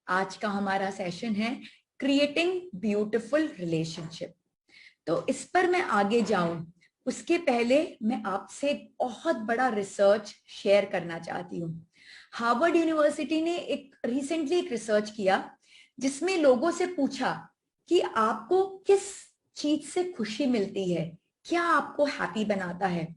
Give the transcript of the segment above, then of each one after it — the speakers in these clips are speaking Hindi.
आज का हमारा सेशन है क्रिएटिंग ब्यूटीफुल रिलेशनशिप। तो इस पर मैं आगे जाऊं उसके पहले मैं आपसे एक बहुत बड़ा रिसर्च शेयर करना चाहती हूँ। हार्वर्ड यूनिवर्सिटी ने रिसेंटली एक रिसर्च किया जिसमें लोगों से पूछा कि आपको किस चीज से खुशी मिलती है, क्या आपको हैप्पी बनाता है।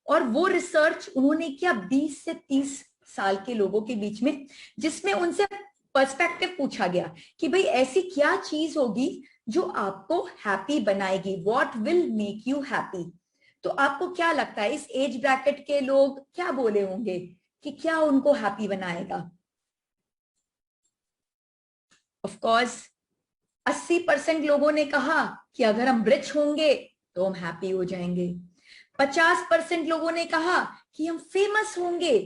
और वो रिसर्च उन्होंने किया 20 से 30 साल के लोगों के बीच में, जिसमें उनसे पर्सपेक्टिव पूछा गया कि भाई ऐसी क्या चीज होगी जो आपको हैप्पी बनाएगी, what will make you happy. तो आपको क्या लगता है इस एज ब्रैकेट के लोग क्या बोले होंगे कि क्या उनको हैप्पी बनाएगा? ऑफ कोर्स 80% लोगों ने कहा कि अगर हम रिच होंगे तो हम हैप्पी हो जाएंगे। 50% लोगों ने कहा कि हम फेमस होंगे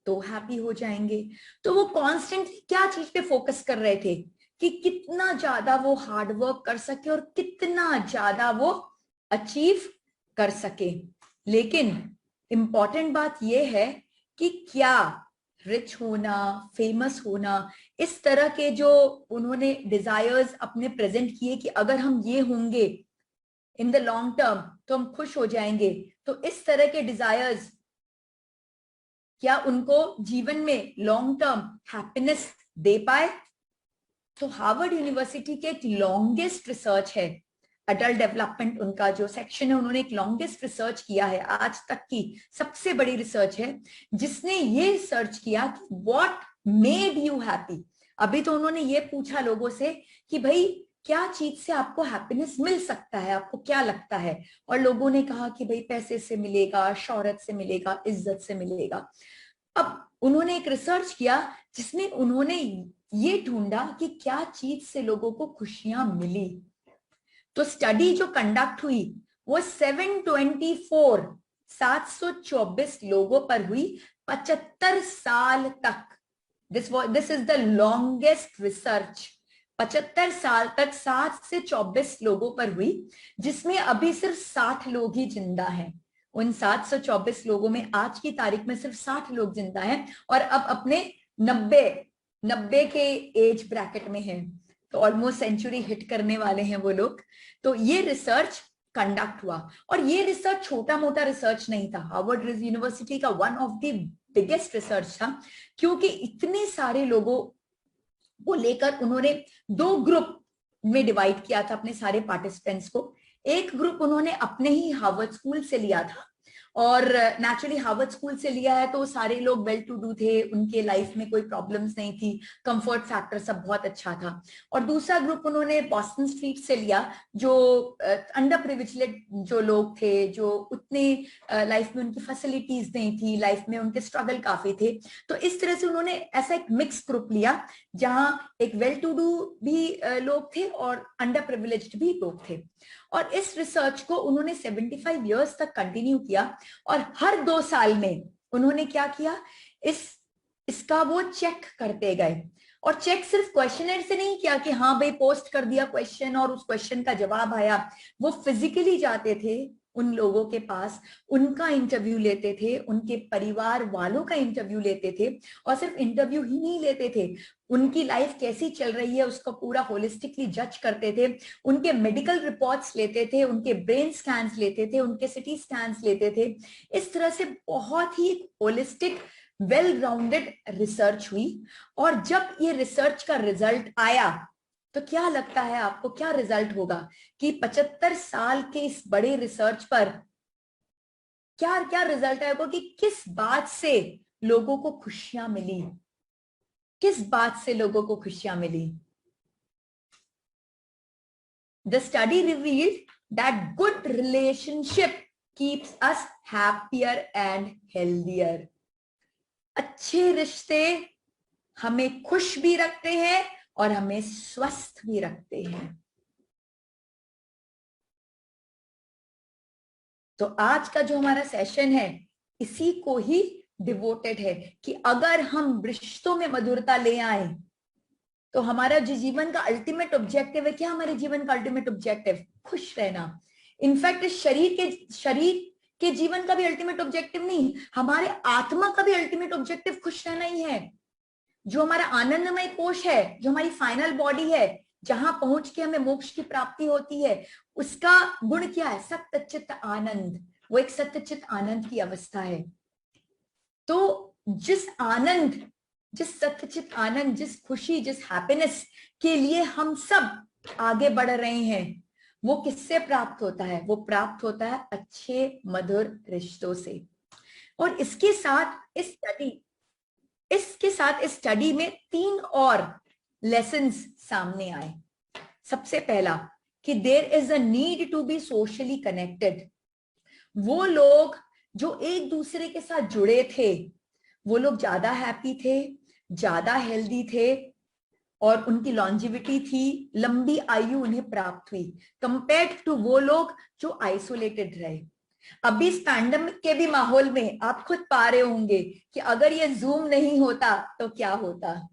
तो हैप्पी हो जाएंगे। तो वो कॉन्स्टेंटली क्या चीज पे फोकस कर रहे थे कि कितना ज्यादा वो हार्ड वर्क कर सके और कितना ज्यादा वो अचीव कर सके। लेकिन इंपॉर्टेंट बात यह है कि क्या रिच होना, फेमस होना, इस तरह के जो उन्होंने डिजायर्स अपने प्रेजेंट किए कि अगर हम ये होंगे इन द लॉन्ग टर्म तो हम खुश हो जाएंगे, तो इस तरह के डिजायर्स क्या उनको जीवन में लॉन्ग टर्म हैप्पीनेस दे पाए? तो हार्वर्ड यूनिवर्सिटी के एक लॉन्गेस्ट रिसर्च है, अडल्ट डेवलपमेंट उनका जो सेक्शन है, उन्होंने एक लॉन्गेस्ट रिसर्च किया है, आज तक की सबसे बड़ी रिसर्च है, जिसने ये रिसर्च किया कि व्हाट मेड यू हैप्पी। अभी तो उन्होंने ये पूछा लोगों से कि भाई क्या चीज से आपको हैप्पीनेस मिल सकता है, आपको क्या लगता है। और लोगों ने कहा कि भाई पैसे से मिलेगा, शोहरत से मिलेगा, इज्जत से मिलेगा। अब उन्होंने एक रिसर्च किया जिसमें उन्होंने ये ढूंढा कि क्या चीज से लोगों को खुशियां मिली। तो स्टडी जो कंडक्ट हुई वो 724 लोगों पर हुई 75 साल तक। This is the longest research. 75 साल तक 7 से 24 लोगों पर हुई, जिसमें अभी सिर्फ 60 लोग ही जिंदा हैं। उन 724 लोगों में आज की तारीख में सिर्फ 60 लोग जिंदा हैं और अब अपने 90 के एज ब्रैकेट में हैं। तो ऑलमोस्ट सेंचुरी हिट करने वाले हैं वो लोग। तो ये रिसर्च कंडक्ट हुआ, और ये रिसर्च छोटा मोटा रिसर्च नहीं था, हार्वर्ड यूनिवर्सिटी का one of the biggest research था, क्योंकि इतने सारे लोगों को लेकर उन्होंने 2 ग्रुप में डिवाइड किया था अपने सारे पार्टिसिपेंट्स को। एक ग्रुप उन्होंने अपने ही हार्वर्ड स्कूल से लिया था, और नेचुरली हार्वर्ड स्कूल से लिया है तो सारे लोग वेल टू डू थे, उनके लाइफ में कोई प्रॉब्लम्स नहीं थी, कंफर्ट फैक्टर सब बहुत अच्छा था। और दूसरा ग्रुप उन्होंने बॉस्टन स्ट्रीट से लिया, जो अंडर प्रिविलेज्ड जो लोग थे, जो उतने लाइफ में उनकी फैसिलिटीज नहीं थी, लाइफ में उनके स्ट्रगल काफी थे। तो इस तरह से उन्होंने ऐसा एक मिक्स ग्रुप लिया जहां एक वेल टू डू भी लोग थे और अंडर प्रिविलेज्ड भी लोग थे। और इस रिसर्च को उन्होंने 75 इयर्स तक कंटिन्यू किया, और हर 2 साल में उन्होंने क्या किया, इसका वो चेक करते गए। और चेक सिर्फ क्वेश्चनर से नहीं किया कि हाँ भाई पोस्ट कर दिया क्वेश्चन और उस क्वेश्चन का जवाब आया, वो फिजिकली जाते थे उन लोगों के पास, उनका इंटरव्यू लेते थे, उनके परिवार वालों का इंटरव्यू लेते थे। और सिर्फ इंटरव्यू ही नहीं लेते थे, उनकी लाइफ कैसी चल रही है उसको पूरा होलिस्टिकली जज करते थे, उनके मेडिकल रिपोर्ट्स लेते थे, उनके ब्रेन स्कैन्स लेते थे, उनके सिटी स्कैन्स लेते थे। इस तरह से बहुत ही होलिस्टिक वेल राउंडेड रिसर्च हुई। और जब ये रिसर्च का रिजल्ट आया तो क्या लगता है आपको, क्या रिजल्ट होगा कि 75 साल के इस बड़े रिसर्च पर क्या क्या रिजल्ट आएगा, कि किस बात से लोगों को खुशियां मिली, किस बात से लोगों को खुशियां मिली। The study revealed that good relationship keeps us happier and healthier. अच्छे रिश्ते हमें खुश भी रखते हैं और हमें स्वस्थ भी रखते हैं। तो आज का जो हमारा सेशन है इसी को ही डिवोटेड है कि अगर हम रिश्तों में मधुरता ले आए तो हमारा जो जीवन का अल्टीमेट ऑब्जेक्टिव है, क्या हमारे जीवन का अल्टीमेट ऑब्जेक्टिव? खुश रहना। इनफैक्ट इस शरीर के जीवन का भी अल्टीमेट ऑब्जेक्टिव नहीं, हमारे आत्मा का भी अल्टीमेट ऑब्जेक्टिव खुश रहना ही है। जो हमारा आनंदमय कोश है, जो हमारी फाइनल बॉडी है, जहां पहुंच के हमें मोक्ष की प्राप्ति होती है, उसका गुण क्या है? सत्यचित आनंद। वो एक सत्यचित आनंद की अवस्था है। तो जिस आनंद, जिस सत्यचित आनंद, जिस खुशी, जिस हैप्पीनेस के लिए हम सब आगे बढ़ रहे हैं, वो किससे प्राप्त होता है? वो प्राप्त होता है अच्छे मधुर रिश्तों से। और इसके साथ इस स्टडी में 3 और लेसन्स सामने आए। सबसे पहला कि there is a need to be socially connected. वो लोग जो एक दूसरे के साथ जुड़े थे, वो लोग ज्यादा हैप्पी थे, ज्यादा हेल्दी थे, और उनकी लॉन्जिविटी थी, लंबी आयु उन्हें प्राप्त हुई, कंपेयर्ड टू वो लोग जो आइसोलेटेड रहे। अभी इस पैंडेमिक के भी माहौल में आप खुद पा रहे होंगे कि अगर ये जूम नहीं होता तो क्या होता।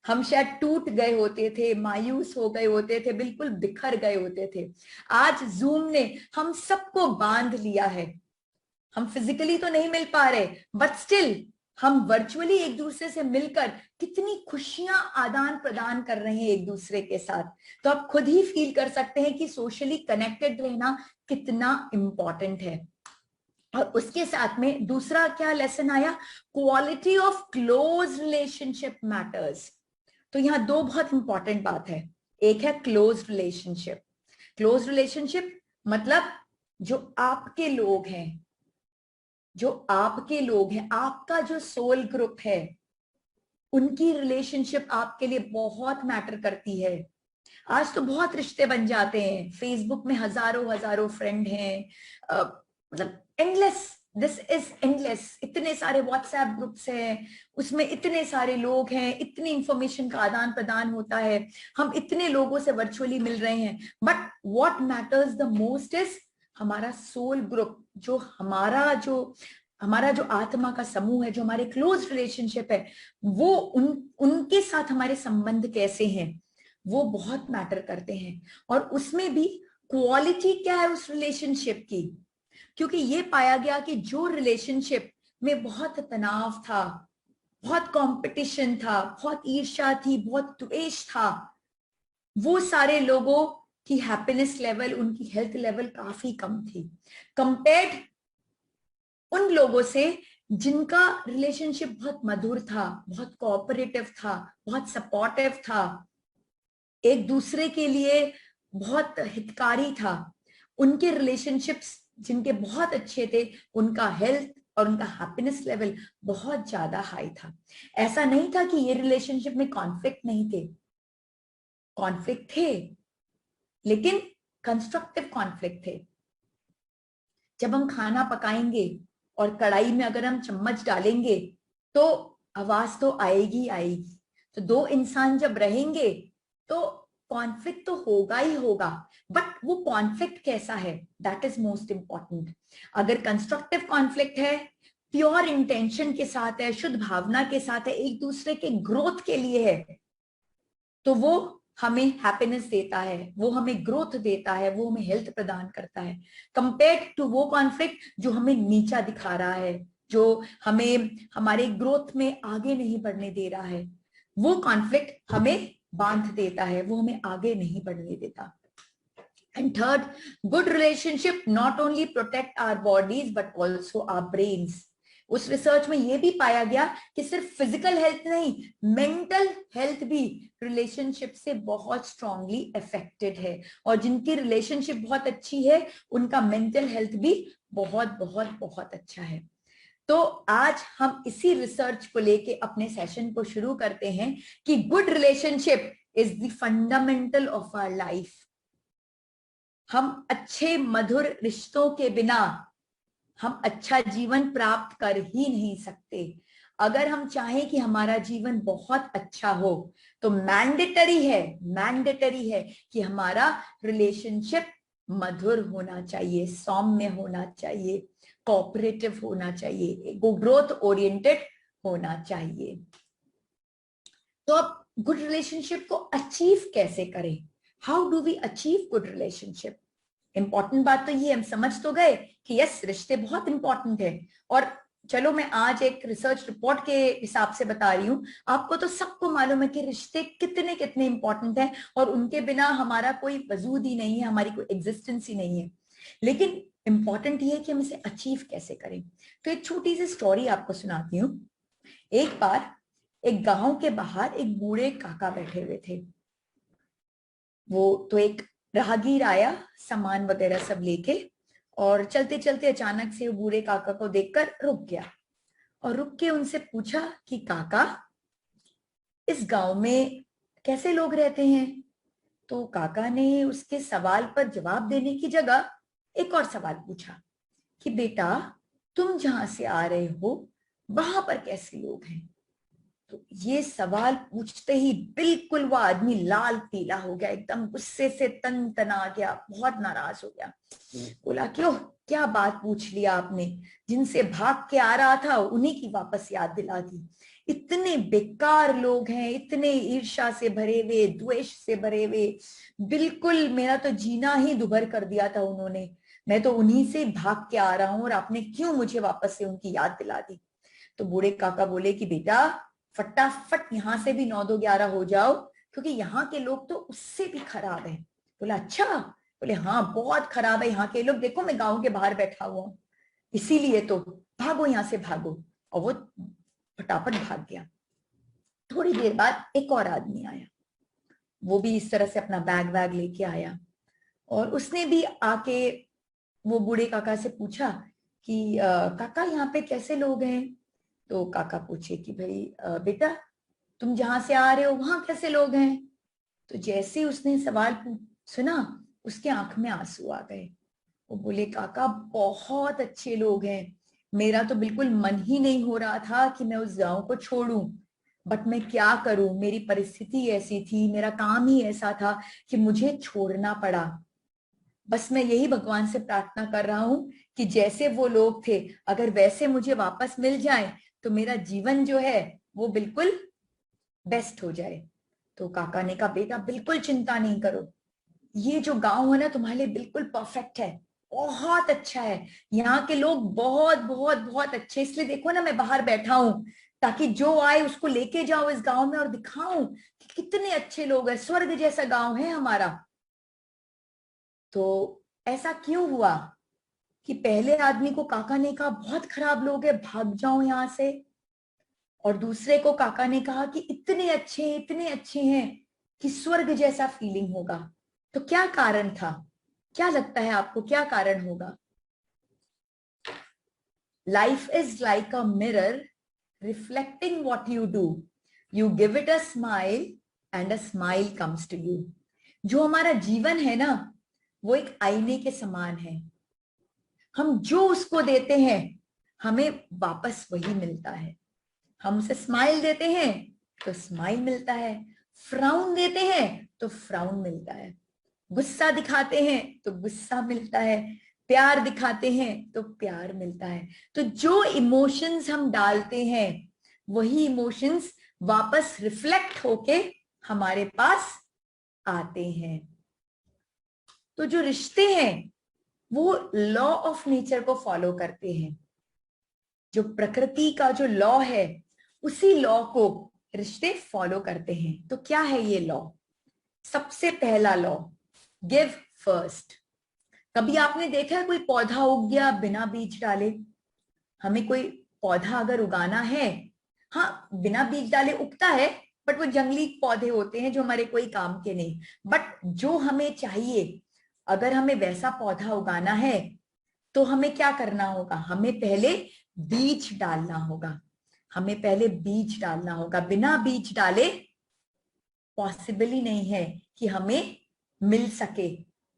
हम शायद टूट गए होते थे, मायूस हो गए होते थे, बिल्कुल बिखर गए होते थे। आज जूम ने हम सबको बांध लिया है। हम फिजिकली तो नहीं मिल पा रहे, बट स्टिल हम वर्चुअली एक दूसरे से मिलकर कितनी खुशियां आदान प्रदान कर रहे हैं एक दूसरे के साथ। तो आप खुद ही फील कर सकते हैं कि सोशली कनेक्टेड रहना कितना इंपॉर्टेंट है। और उसके साथ में दूसरा क्या लेसन आया? Quality of close relationship matters. तो यहाँ 2 बहुत इंपॉर्टेंट बात है। एक है क्लोज रिलेशनशिप। क्लोज रिलेशनशिप मतलब जो आपके लोग हैं, आपका जो सोल ग्रुप है, उनकी रिलेशनशिप आपके लिए बहुत मैटर करती है। आज तो बहुत रिश्ते बन जाते हैं, फेसबुक में हजारों फ्रेंड हैं, मतलब एंडलेस, दिस इज एंडलेस। इतने सारे व्हाट्सएप ग्रुप्स हैं, उसमें इतने सारे लोग हैं, इतनी इंफॉर्मेशन का आदान प्रदान होता है, हम इतने लोगों से वर्चुअली मिल रहे हैं। But what matters the most is हमारा सोल ग्रुप, जो हमारा जो आत्मा का समूह है, जो हमारे क्लोज रिलेशनशिप है, वो उनके साथ हमारे संबंध कैसे हैं, वो बहुत मैटर करते हैं। और उसमें भी क्वालिटी क्या है उस रिलेशनशिप की, क्योंकि ये पाया गया कि जो रिलेशनशिप में बहुत तनाव था, बहुत कंपटीशन था, बहुत ईर्ष्या थी, बहुत द्वेष था, वो सारे लोगों की हैप्पीनेस लेवल, उनकी हेल्थ लेवल काफी कम थी, कंपेयर्ड उन लोगों से जिनका रिलेशनशिप बहुत मधुर था, बहुत कोऑपरेटिव था, बहुत सपोर्टिव था, एक दूसरे के लिए बहुत हितकारी था। उनके रिलेशनशिप्स जिनके बहुत अच्छे थे, उनका हेल्थ और उनका हैप्पीनेस लेवल बहुत ज्यादा हाई था। ऐसा नहीं था कि ये रिलेशनशिप में कॉन्फ्लिक्ट नहीं थे, कॉन्फ्लिक्ट थे, लेकिन कंस्ट्रक्टिव कॉन्फ्लिक्ट थे। जब हम खाना पकाएंगे और कढ़ाई में अगर हम चम्मच डालेंगे तो आवाज तो आएगी आएगी। तो 2 इंसान जब रहेंगे तो कॉन्फ्लिक्ट तो होगा ही होगा, बट वो कॉन्फ्लिक्ट कैसा है, दैट इज मोस्ट इंपॉर्टेंट। अगर कंस्ट्रक्टिव कॉन्फ्लिक्ट है, प्योर इंटेंशन के साथ है, शुद्ध भावना के साथ है, एक दूसरे के ग्रोथ के लिए है, तो वो हमें हैप्पीनेस देता है, वो हमें ग्रोथ देता है, वो हमें हेल्थ प्रदान करता है, कंपेयर्ड टू वो कॉन्फ्लिक्ट जो हमें नीचा दिखा रहा है, जो हमें हमारे ग्रोथ में आगे नहीं बढ़ने दे रहा है। वो कॉन्फ्लिक्ट हमें बांध देता है, वो हमें आगे नहीं बढ़ने देता। And third, good relationship not only protect our bodies but also our brains. उस रिसर्च में यह भी पाया गया कि सिर्फ फिजिकल हेल्थ नहीं, मेंटल हेल्थ भी रिलेशनशिप से बहुत स्ट्रांगली अफेक्टेड है, और जिनकी रिलेशनशिप बहुत अच्छी है उनका मेंटल हेल्थ भी बहुत बहुत बहुत अच्छा है। तो आज हम इसी रिसर्च को लेके अपने सेशन को शुरू करते हैं कि good relationship is the fundamental of our life. हम अच्छे मधुर रिश्तों के बिना हम अच्छा जीवन प्राप्त कर ही नहीं सकते। अगर हम चाहें कि हमारा जीवन बहुत अच्छा हो तो मैंडेटरी है कि हमारा रिलेशनशिप मधुर होना चाहिए, सौम्य होना चाहिए, कोऑपरेटिव होना चाहिए, ग्रोथ ओरिएंटेड होना चाहिए। तो अब गुड रिलेशनशिप को अचीव कैसे करें? How do we achieve good relationship? Important बात तो ये हम समझ तो गए कि यस, रिश्ते बहुत इंपॉर्टेंट है, और चलो मैं आज एक रिसर्च रिपोर्ट के हिसाब से बता रही हूँ, आपको तो सबको मालूम है कि रिश्ते कितने कितने इंपॉर्टेंट हैं और उनके बिना हमारा कोई वजूद ही नहीं है, हमारी कोई एग्जिस्टेंस ही नहीं है। लेकिन इंपॉर्टेंट ये है कि हम इसे अचीव कैसे करें। तो एक छोटी सी स्टोरी आपको सुनाती हूँ। एक बार एक गांव के बाहर एक बूढ़े काका बैठे हुए थे। वो तो एक राहगीर आया सामान वगैरह सब लेके, और चलते चलते अचानक से वो बूढ़े काका को देखकर रुक गया और रुक के उनसे पूछा कि काका, इस गांव में कैसे लोग रहते हैं। तो काका ने उसके सवाल पर जवाब देने की जगह एक और सवाल पूछा कि बेटा, तुम जहां से आ रहे हो वहां पर कैसे लोग हैं। तो ये सवाल पूछते ही बिल्कुल वो आदमी लाल पीला हो गया, एकदम गुस्से से तन तना गया, बहुत नाराज हो गया। बोला, क्यों, क्या बात पूछ लिया आपने, जिनसे भाग के आ रहा था उन्हीं की वापस याद दिला दी। इतने बेकार लोग हैं, इतने ईर्ष्या से भरे हुए, द्वेष से भरे हुए, बिल्कुल मेरा तो जीना ही दुभर कर दिया था उन्होंने। मैं तो उन्हीं से भाग के आ रहा हूं और आपने क्यों मुझे वापस से उनकी याद दिला दी। तो बूढ़े काका बोले कि बेटा, फटाफट यहां से भी 9-2-11 हो जाओ, क्योंकि यहाँ के लोग तो उससे भी खराब है। बोला, अच्छा। बोले, हाँ बहुत खराब है यहाँ के लोग, देखो मैं गांव के बाहर बैठा हुआ हूँ, इसीलिए तो भागो यहाँ से भागो। और वो फटाफट भाग गया। थोड़ी देर बाद एक और आदमी आया, वो भी इस तरह से अपना बैग वैग लेके आया, और उसने भी आके वो बूढ़े काका से पूछा कि काका यहाँ पे कैसे लोग हैं। तो काका पूछे कि भाई बेटा, तुम जहां से आ रहे हो वहां कैसे लोग हैं। तो जैसे ही उसने सवाल सुना, उसके आंख में आंसू आ गए। वो बोले, काका बहुत अच्छे लोग हैं, मेरा तो बिल्कुल मन ही नहीं हो रहा था कि मैं उस गांव को छोड़ूं, बट मैं क्या करूं, मेरी परिस्थिति ऐसी थी, मेरा काम ही ऐसा था कि मुझे छोड़ना पड़ा। बस मैं यही भगवान से प्रार्थना कर रहा हूं कि जैसे वो लोग थे अगर वैसे मुझे वापस मिल जाए तो मेरा जीवन जो है वो बिल्कुल बेस्ट हो जाए। तो काका ने कहा, बेटा बिल्कुल चिंता नहीं करो, ये जो गांव है ना तुम्हारे लिए बिल्कुल परफेक्ट है, बहुत अच्छा है, यहाँ के लोग बहुत बहुत बहुत अच्छे, इसलिए देखो ना मैं बाहर बैठा हूं, ताकि जो आए उसको लेके जाओ इस गांव में और दिखाऊं कि कितने अच्छे लोग हैं, स्वर्ग जैसा गांव है हमारा। तो ऐसा क्यों हुआ कि पहले आदमी को काका ने कहा बहुत खराब लोग हैं, भाग जाओ यहां से, और दूसरे को काका ने कहा कि इतने अच्छे हैं कि स्वर्ग जैसा फीलिंग होगा। तो क्या कारण था, क्या लगता है आपको, क्या कारण होगा। Life is like a mirror reflecting what you do, you give it a smile and a smile comes to you. जो हमारा जीवन है ना, वो एक आईने के समान है, हम जो उसको देते हैं हमें वापस वही मिलता है। हम उसे स्माइल देते हैं तो स्माइल मिलता है, फ्राउन देते हैं तो फ्राउन मिलता है, गुस्सा दिखाते हैं तो गुस्सा मिलता है, प्यार दिखाते हैं तो प्यार मिलता है। तो जो इमोशंस हम डालते हैं वही इमोशंस वापस रिफ्लेक्ट होके हमारे पास आते हैं। तो जो रिश्ते हैं वो लॉ ऑफ नेचर को फॉलो करते हैं, जो प्रकृति का जो लॉ है उसी लॉ को रिश्ते फॉलो करते हैं। तो क्या है ये लॉ। सबसे पहला लॉ, गिव फर्स्ट। कभी आपने देखा है कोई पौधा उग गया बिना बीज डाले। हमें कोई पौधा अगर उगाना है, हाँ बिना बीज डाले उगता है, बट वो जंगली पौधे होते हैं जो हमारे कोई काम के नहीं। बट जो हमें चाहिए, अगर हमें वैसा पौधा उगाना है तो हमें क्या करना होगा, हमें पहले बीज डालना होगा, हमें पहले बीज डालना होगा। बिना बीज डाले पॉसिबल ही नहीं है कि हमें मिल सके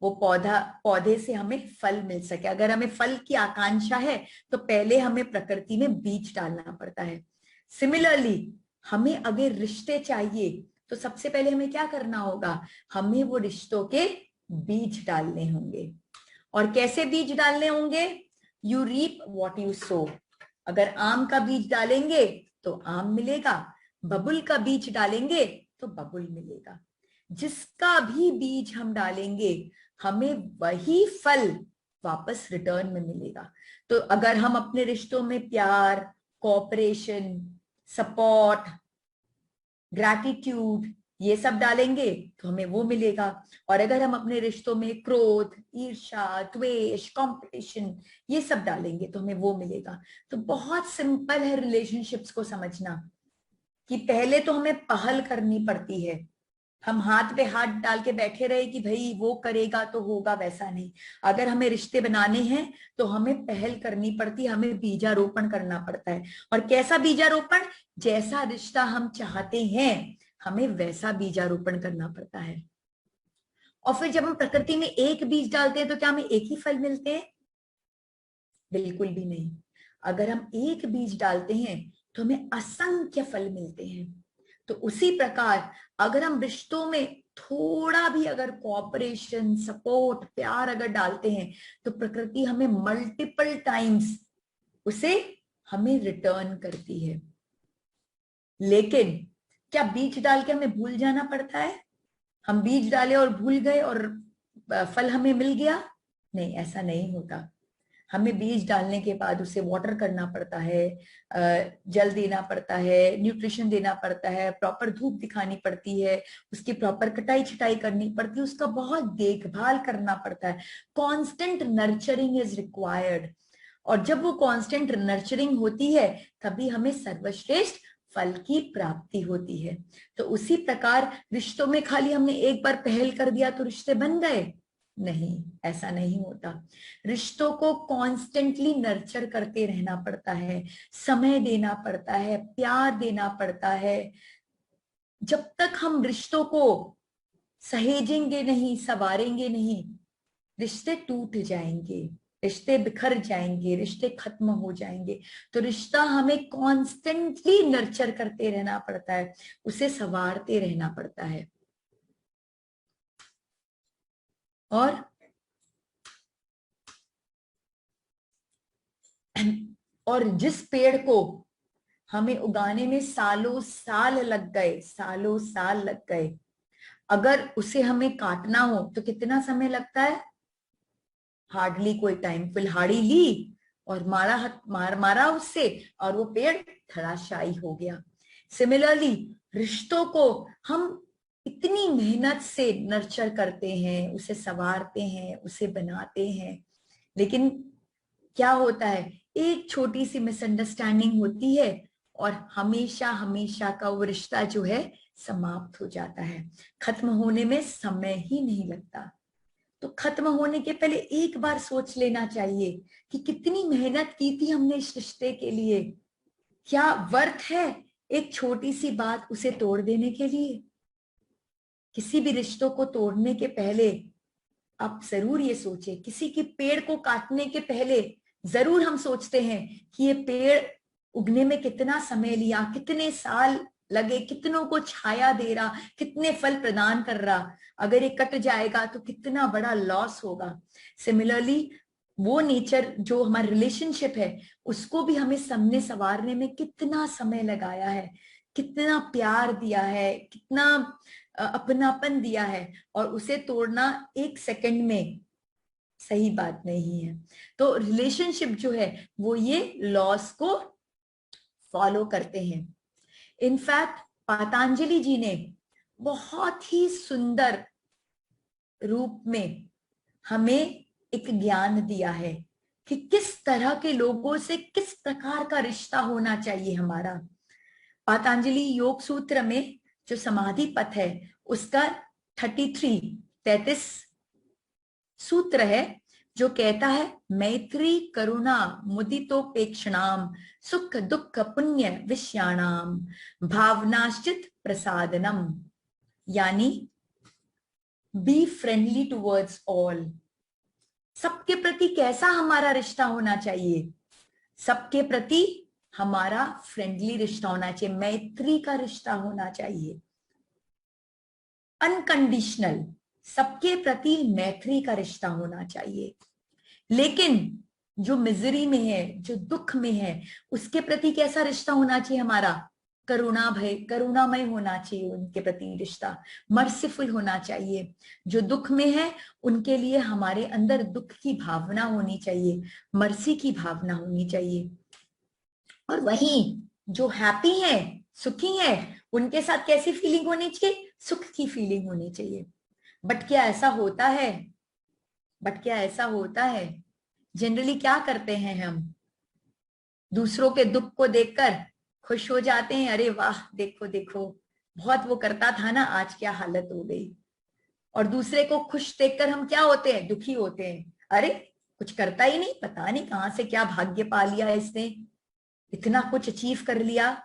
वो पौधा, पौधे से हमें फल मिल सके। अगर हमें फल की आकांक्षा है तो पहले हमें प्रकृति में बीज डालना पड़ता है। सिमिलरली हमें अगर रिश्ते चाहिए तो सबसे पहले हमें क्या करना होगा, हमें वो रिश्तों के बीज डालने होंगे। और कैसे बीज डालने होंगे, you reap what you sow. अगर आम का बीज डालेंगे तो आम मिलेगा, बबुल का बीज डालेंगे तो बबुल मिलेगा। जिसका भी बीज हम डालेंगे हमें वही फल वापस रिटर्न में मिलेगा। तो अगर हम अपने रिश्तों में प्यार, कोऑपरेशन, सपोर्ट, ग्रैटिट्यूड ये सब डालेंगे तो हमें वो मिलेगा। और अगर हम अपने रिश्तों में क्रोध, ईर्ष्या, द्वेष, कंपटीशन ये सब डालेंगे तो हमें वो मिलेगा। तो बहुत सिंपल है रिलेशनशिप्स को समझना, कि पहले तो हमें पहल करनी पड़ती है। हम हाथ पे हाथ डाल के बैठे रहे कि भाई वो करेगा तो होगा, वैसा नहीं। अगर हमें रिश्ते बनाने हैं तो हमें पहल करनी पड़ती है, हमें बीजारोपण करना पड़ता है। और कैसा बीजारोपण? जैसा रिश्ता हम चाहते हैं हमें वैसा बीजारोपण करना पड़ता है। और फिर जब हम प्रकृति में एक बीज डालते हैं तो क्या हमें एक ही फल मिलते हैं? बिल्कुल भी नहीं। अगर हम एक बीज डालते हैं तो हमें असंख्य फल मिलते हैं। तो उसी प्रकार अगर हम रिश्तों में थोड़ा भी अगर कोऑपरेशन, सपोर्ट, प्यार अगर डालते हैं तो प्रकृति हमें मल्टीपल टाइम्स उसे हमें रिटर्न करती है। लेकिन क्या बीज डाल के हमें भूल जाना पड़ता है? हम बीज डाले और भूल गए और फल हमें मिल गया? नहीं, ऐसा नहीं होता। हमें बीज डालने के बाद उसे वाटर करना पड़ता है, जल देना पड़ता है, न्यूट्रिशन देना पड़ता है, प्रॉपर धूप दिखानी पड़ती है, उसकी प्रॉपर कटाई छटाई करनी पड़ती है, उसका बहुत देखभाल करना पड़ता है। Constant nurturing is required. और जब वो कांस्टेंट नर्चरिंग होती है तभी हमें सर्वश्रेष्ठ फल की प्राप्ति होती है। तो उसी प्रकार रिश्तों में खाली हमने एक बार पहल कर दिया तो रिश्ते बन गए? नहीं, ऐसा नहीं होता। रिश्तों को कॉन्स्टेंटली नर्चर करते रहना पड़ता है, समय देना पड़ता है, प्यार देना पड़ता है। जब तक हम रिश्तों को सहेजेंगे नहीं, संवारेंगे नहीं, रिश्ते टूट जाएंगे, रिश्ते बिखर जाएंगे, रिश्ते खत्म हो जाएंगे। तो रिश्ता हमें कॉन्स्टेंटली नर्चर करते रहना पड़ता है, उसे संवारते रहना पड़ता है। और जिस पेड़ को हमें उगाने में सालों साल लग गए, सालों साल लग गए, अगर उसे हमें काटना हो तो कितना समय लगता है? हार्डली कोई टाइम। कुल्हाड़ी ली और मारा उससे और वो पेड़ धराशायी हो गया। सिमिलरली रिश्तों को हम इतनी मेहनत से नर्चर करते हैं, उसे संवारते हैं, उसे बनाते हैं, लेकिन क्या होता है? एक छोटी सी मिसअंडरस्टैंडिंग होती है और हमेशा हमेशा का वो रिश्ता जो है समाप्त हो जाता है। खत्म होने में समय ही नहीं लगता। तो खत्म होने के पहले एक बार सोच लेना चाहिए कि कितनी मेहनत की थी हमने इस रिश्ते के लिए। क्या वर्थ है एक छोटी सी बात उसे तोड़ देने के लिए? किसी भी रिश्तों को तोड़ने के पहले आप जरूर ये सोचें, किसी के पेड़ को काटने के पहले जरूर हम सोचते हैं कि ये पेड़ उगने में कितना समय लिया, कितने साल लगे, कितनों को छाया दे रहा, कितने फल प्रदान कर रहा। अगर ये कट जाएगा तो कितना बड़ा लॉस होगा। सिमिलरली वो नेचर जो हमारा रिलेशनशिप है उसको भी हमें सबने संवारने में कितना समय लगाया है, कितना प्यार दिया है, कितना अपनापन दिया है, और उसे तोड़ना एक सेकंड में सही बात नहीं है। तो रिलेशनशिप जो है वो ये लॉस को फॉलो करते हैं। इनफैक्ट पतंजलि जी ने बहुत ही सुंदर रूप में हमें एक ज्ञान दिया है कि किस तरह के लोगों से किस प्रकार का रिश्ता होना चाहिए हमारा। पतंजलि योग सूत्र में जो समाधि पथ है उसका 33 सूत्र है जो कहता है मैत्री करुणा मुदितोपेक्षणाम सुख दुख पुण्य विषयाणाम भावनाश्चित प्रसादनम। यानी बी फ्रेंडली टुवर्ड्स ऑल। सबके प्रति कैसा हमारा रिश्ता होना चाहिए? सबके प्रति हमारा फ्रेंडली रिश्ता होना चाहिए, मैत्री का रिश्ता होना चाहिए, अनकंडीशनल, सबके प्रति मैत्री का रिश्ता होना चाहिए। लेकिन जो मिजरी में है, जो दुख में है, उसके प्रति कैसा रिश्ता होना चाहिए हमारा? करुणामय होना चाहिए उनके प्रति रिश्ता, मर्सीफुल होना चाहिए। जो दुख में है उनके लिए हमारे अंदर दुख की भावना होनी चाहिए, मर्सी की भावना होनी चाहिए। और वहीं जो हैप्पी है, सुखी है, उनके साथ कैसी फीलिंग होनी चाहिए? सुख की फीलिंग होनी चाहिए। बट क्या ऐसा होता है? जनरली क्या करते हैं हम? दूसरों के दुख को देखकर खुश हो जाते हैं, अरे वाह देखो देखो बहुत वो करता था ना, आज क्या हालत हो गई। और दूसरे को खुश देखकर हम क्या होते हैं? दुखी होते हैं, अरे कुछ करता ही नहीं, पता नहीं कहां से क्या भाग्य पा लिया इसने, इतना कुछ अचीव कर लिया।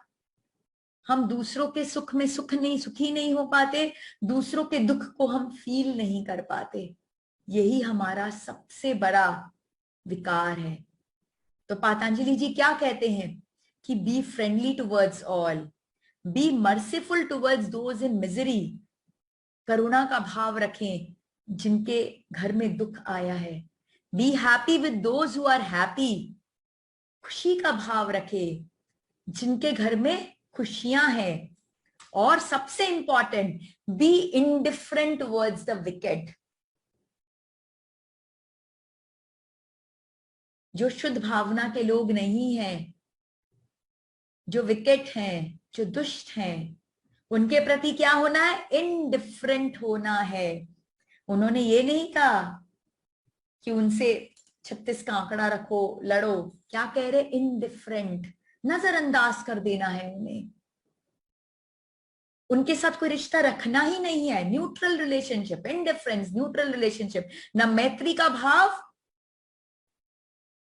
हम दूसरों के सुख में सुखी नहीं हो पाते, दूसरों के दुख को हम फील नहीं कर पाते। यही हमारा सबसे बड़ा विकार है। तो पतंजलि जी क्या कहते हैं कि be friendly towards all, be merciful towards those in misery. करुणा का भाव रखें जिनके घर में दुख आया है। Be happy with those who are happy, खुशी का भाव रखें जिनके घर में खुशियां हैं। और सबसे important, be indifferent towards the wicked. जो शुद्ध भावना के लोग नहीं हैं, जो विकेट हैं, जो दुष्ट हैं, उनके प्रति क्या होना है? इनडिफरेंट होना है। उन्होंने ये नहीं कहा कि उनसे 36 का आंकड़ा रखो, लड़ो। क्या कह रहे? इनडिफरेंट, नजरअंदाज कर देना है उन्हें, उनके साथ कोई रिश्ता रखना ही नहीं है। Neutral relationship, indifference, neutral relationship, न मैत्री का भाव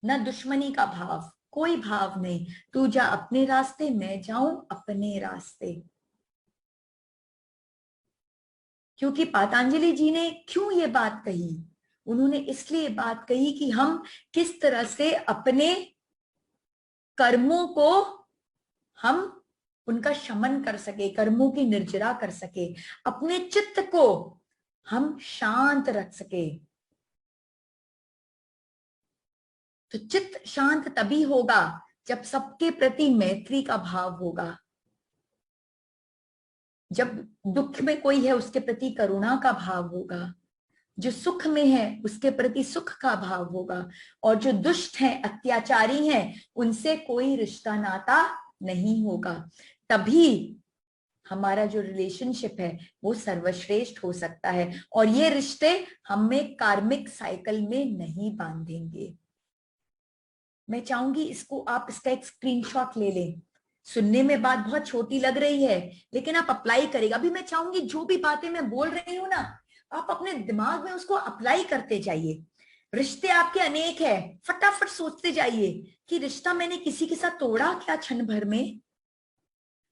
न दुश्मनी का भाव, कोई भाव नहीं। तू जा अपने रास्ते, मैं जाऊं अपने रास्ते। क्योंकि पतंजलि जी ने क्यों ये बात कही? उन्होंने इसलिए बात कही कि हम किस तरह से अपने कर्मों को हम उनका शमन कर सके, कर्मों की निर्जरा कर सके, अपने चित्त को हम शांत रख सके। तो चित्त शांत तभी होगा जब सबके प्रति मैत्री का भाव होगा, जब दुख में कोई है उसके प्रति करुणा का भाव होगा, जो सुख में है उसके प्रति सुख का भाव होगा, और जो दुष्ट हैं, अत्याचारी हैं, उनसे कोई रिश्ता नाता नहीं होगा। तभी हमारा जो रिलेशनशिप है वो सर्वश्रेष्ठ हो सकता है, और ये रिश्ते हमें कार्मिक साइकिल में नहीं बांधेंगे। मैं चाहूंगी इसका एक स्क्रीनशॉट ले लें। सुनने में बात बहुत छोटी लग रही है, लेकिन आप अप्लाई करेगा। अभी मैं चाहूंगी जो भी बातें मैं बोल रही हूं ना, आप अपने दिमाग में उसको अप्लाई करते जाइए। रिश्ते आपके अनेक है, फटाफट सोचते जाइए कि रिश्ता मैंने किसी के साथ तोड़ा क्या क्षण भर में?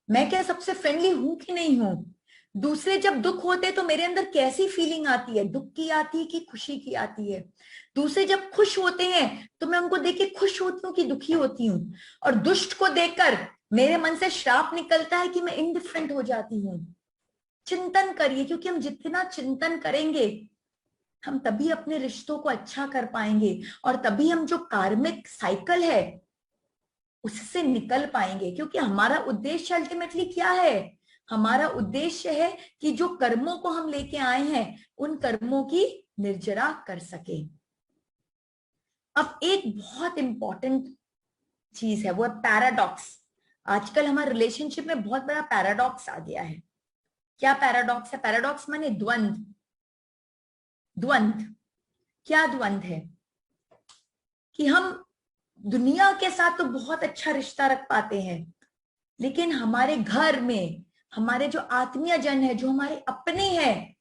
मैं क्या सबसे फ्रेंडली हूं कि नहीं हूं? दूसरे जब दुख होते तो मेरे अंदर कैसी फीलिंग आती है? दुख की आती है कि खुशी की आती है? दूसरे जब खुश होते हैं तो मैं उनको देख के खुश होती हूँ कि दुखी होती हूँ? और दुष्ट को देखकर मेरे मन से श्राप निकलता है कि मैं इनडिफरेंट हो जाती हूँ। चिंतन करिए, क्योंकि हम जितना चिंतन करेंगे हम तभी अपने रिश्तों को अच्छा कर पाएंगे, और तभी हम जो कार्मिक साइकिल है उससे निकल पाएंगे। क्योंकि हमारा उद्देश्य अल्टीमेटली क्या है? हमारा उद्देश्य है कि जो कर्मों को हम लेके आए हैं उन कर्मों की निर्जरा कर सके। अब एक बहुत इंपॉर्टेंट चीज है, वो है पैराडॉक्स। आजकल हमारे रिलेशनशिप में बहुत बड़ा पैराडॉक्स आ गया है। क्या पैराडॉक्स है? पैराडॉक्स माने द्वंद। द्वंद क्या? द्वंद है कि हम दुनिया के साथ तो बहुत अच्छा रिश्ता रख पाते हैं, लेकिन हमारे घर में हमारे जो आत्मीय जन है, जो हमारे अपने हैं,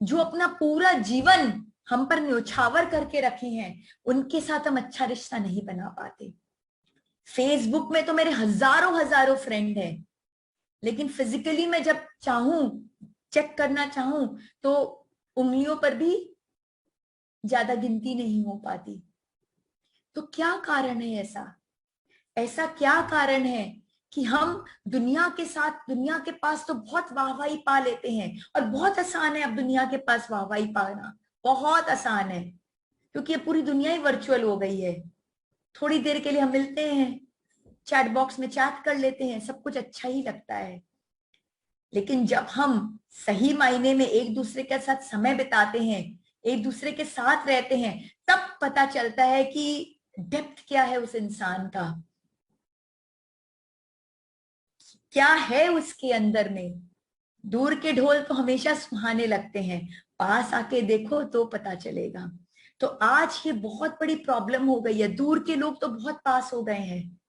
जो अपना पूरा जीवन हम पर न्योछावर करके रखे हैं, उनके साथ हम अच्छा रिश्ता नहीं बना पाते। फेसबुक में तो मेरे हजारों हजारों फ्रेंड हैं, लेकिन फिजिकली मैं जब चाहूं, चेक करना चाहूं, तो उंगलियों पर भी ज्यादा गिनती नहीं हो पाती। तो क्या कारण है ऐसा? ऐसा क्या कारण है कि हम दुनिया के साथ, दुनिया के पास तो बहुत वाहवाही पा लेते हैं, और बहुत आसान है अब दुनिया के पास वाहवाही पाना, बहुत आसान है, क्योंकि ये पूरी दुनिया ही वर्चुअल हो गई है। थोड़ी देर के लिए हम मिलते हैं, चैट बॉक्स में चैट कर लेते हैं, सब कुछ अच्छा ही लगता है। लेकिन जब हम सही मायने में एक दूसरे के साथ समय बिताते हैं, एक दूसरे के साथ रहते हैं, तब पता चलता है कि डेप्थ क्या है उस इंसान का, क्या है उसके अंदर में। दूर के ढोल तो हमेशा सुहाने लगते हैं, पास आके देखो तो पता चलेगा। तो आज ये बहुत बड़ी प्रॉब्लम हो गई है, दूर के लोग तो बहुत पास हो गए हैं।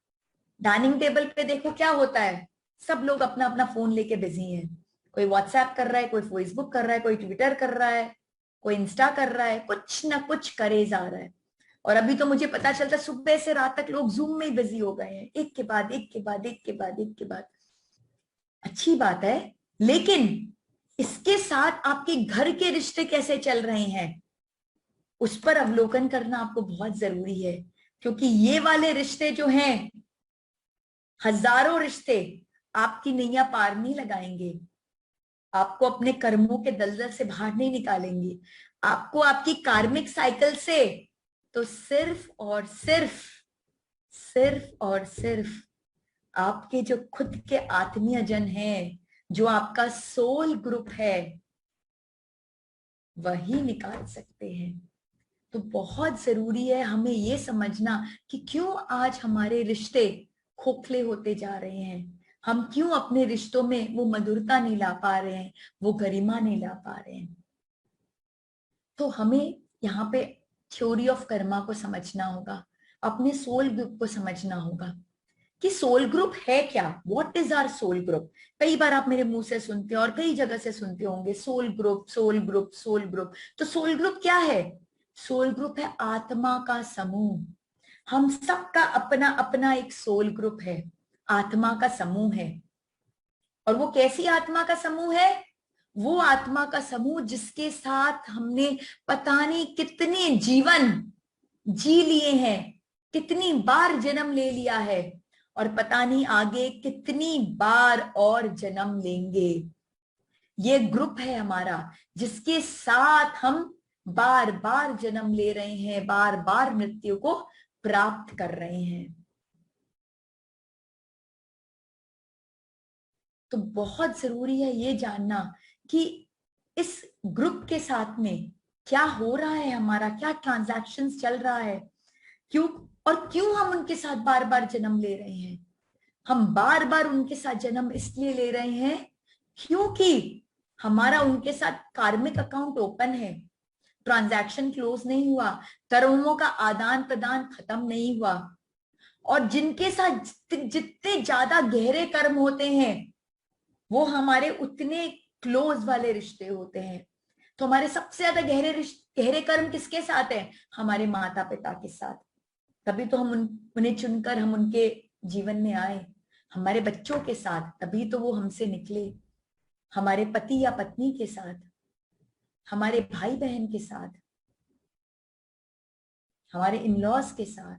डाइनिंग टेबल पे देखो क्या होता है, सब लोग अपना अपना फोन लेके बिजी हैं। कोई व्हाट्सएप कर रहा है, कोई फेसबुक कर रहा है, कोई ट्विटर कर रहा है, कोई इंस्टा कर रहा है, कुछ ना कुछ करे जा रहा है। और अभी तो मुझे पता चलता है सुबह से रात तक लोग जूम में ही बिजी हो गए हैं, एक के बाद एक के बाद एक के बाद एक के बाद। अच्छी बात है, लेकिन इसके साथ आपके घर के रिश्ते कैसे चल रहे हैं, उस पर अवलोकन करना आपको बहुत जरूरी है। क्योंकि ये वाले रिश्ते जो हैं, हजारों रिश्ते आपकी नैया पार नहीं लगाएंगे, आपको अपने कर्मों के दलदल से बाहर नहीं निकालेंगे, आपको आपकी कार्मिक साइकिल से तो सिर्फ आपके जो खुद के आत्मीय जन हैं, जो आपका सोल ग्रुप है, वही निकाल सकते हैं। तो बहुत जरूरी है हमें ये समझना कि क्यों आज हमारे रिश्ते खोखले होते जा रहे हैं, हम क्यों अपने रिश्तों में वो मधुरता नहीं ला पा रहे हैं, वो गरिमा नहीं ला पा रहे हैं। तो हमें यहाँ पे थ्योरी ऑफ कर्मा को समझना होगा, अपने सोल ग्रुप को समझना होगा कि सोल ग्रुप है क्या, what is our soul group. कई बार आप मेरे मुंह से सुनते हो और कई जगह से सुनते होंगे, soul group soul group soul group. तो सोल ग्रुप क्या है? सोल ग्रुप है आत्मा का समूह। हम सबका अपना अपना एक सोल ग्रुप है, आत्मा का समूह है। और वो कैसी आत्मा का समूह है? वो आत्मा का समूह जिसके साथ हमने पता नहीं कितने जीवन जी लिए हैं, कितनी बार जन्म ले लिया है, और पता नहीं आगे कितनी बार और जन्म लेंगे। ये ग्रुप है हमारा, जिसके साथ हम बार बार जन्म ले रहे हैं, बार बार मृत्यु को प्राप्त कर रहे हैं। तो बहुत जरूरी है ये जानना कि इस ग्रुप के साथ में क्या हो रहा है, हमारा क्या ट्रांजैक्शंस चल रहा है, क्यों और क्यों हम उनके साथ बार बार जन्म ले रहे हैं। हम बार बार उनके साथ जन्म इसलिए ले रहे हैं क्योंकि हमारा उनके साथ कार्मिक अकाउंट ओपन है, ट्रांजैक्शन क्लोज नहीं हुआ, कर्मों का आदान प्रदान खत्म नहीं हुआ। और जिनके साथ जितने ज्यादा गहरे कर्म होते हैं, वो हमारे उतने क्लोज वाले रिश्ते होते हैं। तो हमारे सबसे ज्यादा गहरे कर्म किसके साथ है? हमारे माता पिता के साथ। तभी तो हम उन्हें चुनकर हम उनके जीवन में आए। हमारे बच्चों के साथ, तभी तो वो हमसे निकले। हमारे पति या पत्नी के साथ, हमारे भाई बहन के साथ, हमारे इन-लॉज के साथ,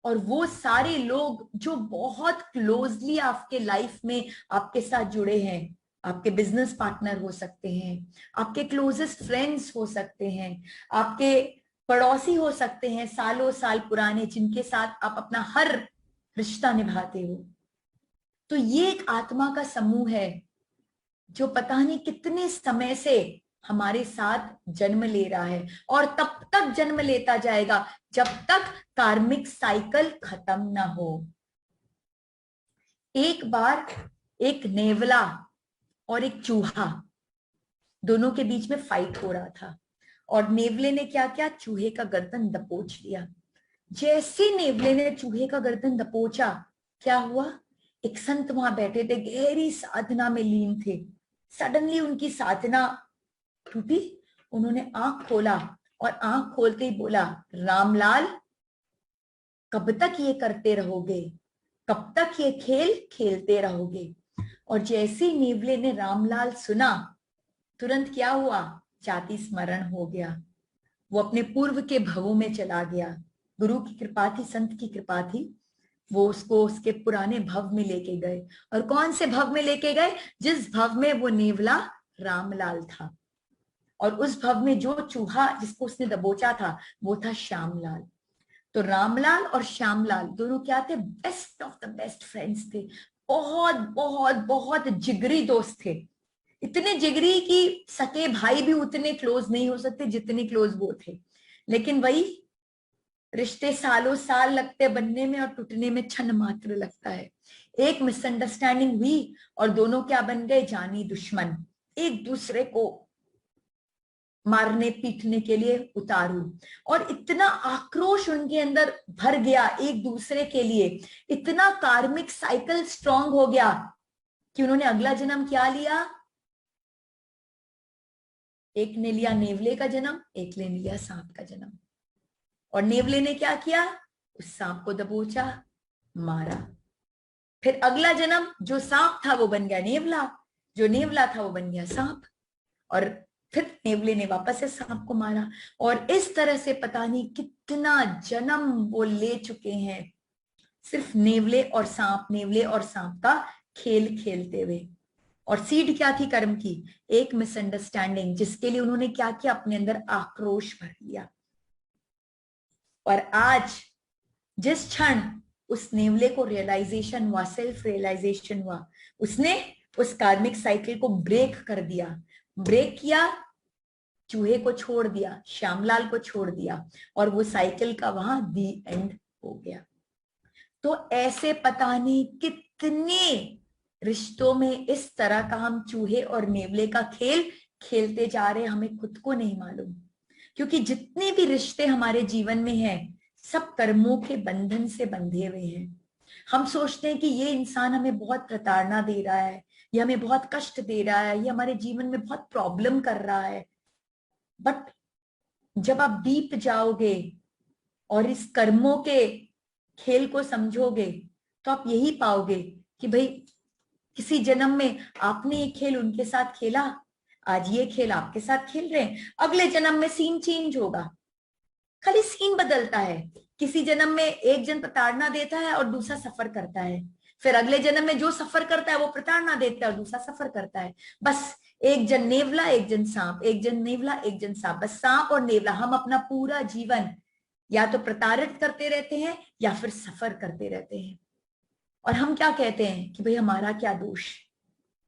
और वो सारे लोग जो बहुत क्लोजली आपके लाइफ में आपके साथ जुड़े हैं। आपके बिजनेस पार्टनर हो सकते हैं, आपके क्लोजेस्ट फ्रेंड्स हो सकते हैं, आपके पड़ोसी हो सकते हैं सालों साल पुराने, जिनके साथ आप अपना हर रिश्ता निभाते हो। तो ये एक आत्मा का समूह है जो पता नहीं कितने समय से हमारे साथ जन्म ले रहा है, और तब तक जन्म लेता जाएगा जब तक कार्मिक साइकिल खत्म ना हो। एक बार एक नेवला और एक चूहा, दोनों के बीच में फाइट हो रहा था, और नेवले ने क्या किया, चूहे का गर्दन दबोच लिया। जैसे नेवले ने चूहे का गर्दन दबोचा, क्या हुआ, एक संत वहां बैठे थे, गहरी साधना में लीन थे। सडनली उनकी साधना टूटी, उन्होंने आंख खोला, और आंख खोलते ही बोला, रामलाल कब तक ये करते रहोगे, कब तक ये खेल खेलते रहोगे। और जैसे ही नेवले ने रामलाल सुना, तुरंत क्या हुआ, जाति स्मरण हो गया। वो अपने पूर्व के भवों में चला गया। गुरु की कृपा थी, संत की कृपा थी, वो उसको उसके पुराने भव में लेके गए। और कौन से भव में लेके गए? जिस भव में वो नेवला रामलाल था, और उस भव में जो चूहा जिसको उसने दबोचा था वो था श्यामलाल। तो रामलाल और श्यामलाल दोनों क्या थे, best of the best friends थे, बहुत बहुत बहुत जिगरी दोस्त थे, इतने जिगरी कि सके भाई भी उतने क्लोज नहीं हो सकते जितने क्लोज वो थे। लेकिन वही रिश्ते सालों साल लगते बनने में और टूटने में क्षण मात्र लगता है। एक मिसअंडरस्टैंडिंग हुई और दोनों क्या बन गए, जानी दुश्मन, एक दूसरे को मारने पीटने के लिए उतारू। और इतना आक्रोश उनके अंदर भर गया एक दूसरे के लिए, इतना कार्मिक साइकिल स्ट्रांग हो गया कि उन्होंने अगला जन्म क्या लिया, एक ने लिया नेवले का जन्म, एक ने लिया सांप का जन्म। और नेवले ने क्या किया, उस सांप को दबोचा, मारा। फिर अगला जन्म जो सांप था वो बन गया नेवला, जो नेवला था वो बन गया सांप, और फिर नेवले ने वापस से सांप को मारा। और इस तरह से पता नहीं कितना जन्म वो ले चुके हैं, सिर्फ नेवले और सांप, नेवले और सांप का खेल खेलते हुए। और सीड क्या थी कर्म की, एक मिसअंडरस्टैंडिंग, जिसके लिए उन्होंने क्या किया, अपने अंदर आक्रोश भर लिया। और आज जिस क्षण उस नेवले को रियलाइजेशन हुआ, सेल्फ रियलाइजेशन हुआ, उसने उस कार्मिक साइकिल को ब्रेक कर दिया। ब्रेक किया, चूहे को छोड़ दिया, श्यामलाल को छोड़ दिया, और वो साइकिल का वहां दी एंड हो गया। तो ऐसे पता नहीं कितने रिश्तों में इस तरह का हम चूहे और नेवले का खेल खेलते जा रहे हैं, हमें खुद को नहीं मालूम। क्योंकि जितने भी रिश्ते हमारे जीवन में हैं, सब कर्मों के बंधन से बंधे हुए हैं। हम सोचते हैं कि ये इंसान हमें बहुत प्रताड़ना दे रहा है, ये हमें बहुत कष्ट दे रहा है, ये हमारे जीवन में बहुत प्रॉब्लम कर रहा है। बट जब आप डीप जाओगे और इस कर्मों के खेल को समझोगे, तो आप यही पाओगे कि भाई किसी जन्म में आपने ये खेल उनके साथ खेला, आज ये खेल आपके साथ खेल रहे हैं, अगले जन्म में सीन चेंज होगा, खाली सीन बदलता है। किसी जन्म में एक जन प्रताड़ना देता है और दूसरा सफर करता है, फिर अगले जन्म में जो सफर करता है वो प्रताड़ना देता है और दूसरा सफर करता है। बस एक जन नेवला, एक जन सांप, एक जन नेवला, एक जन सांप, बस सांप और नेवला। हम अपना पूरा जीवन या तो प्रताड़ित करते रहते हैं या फिर सफर करते रहते हैं। और हम क्या कहते हैं कि भाई हमारा क्या दोष,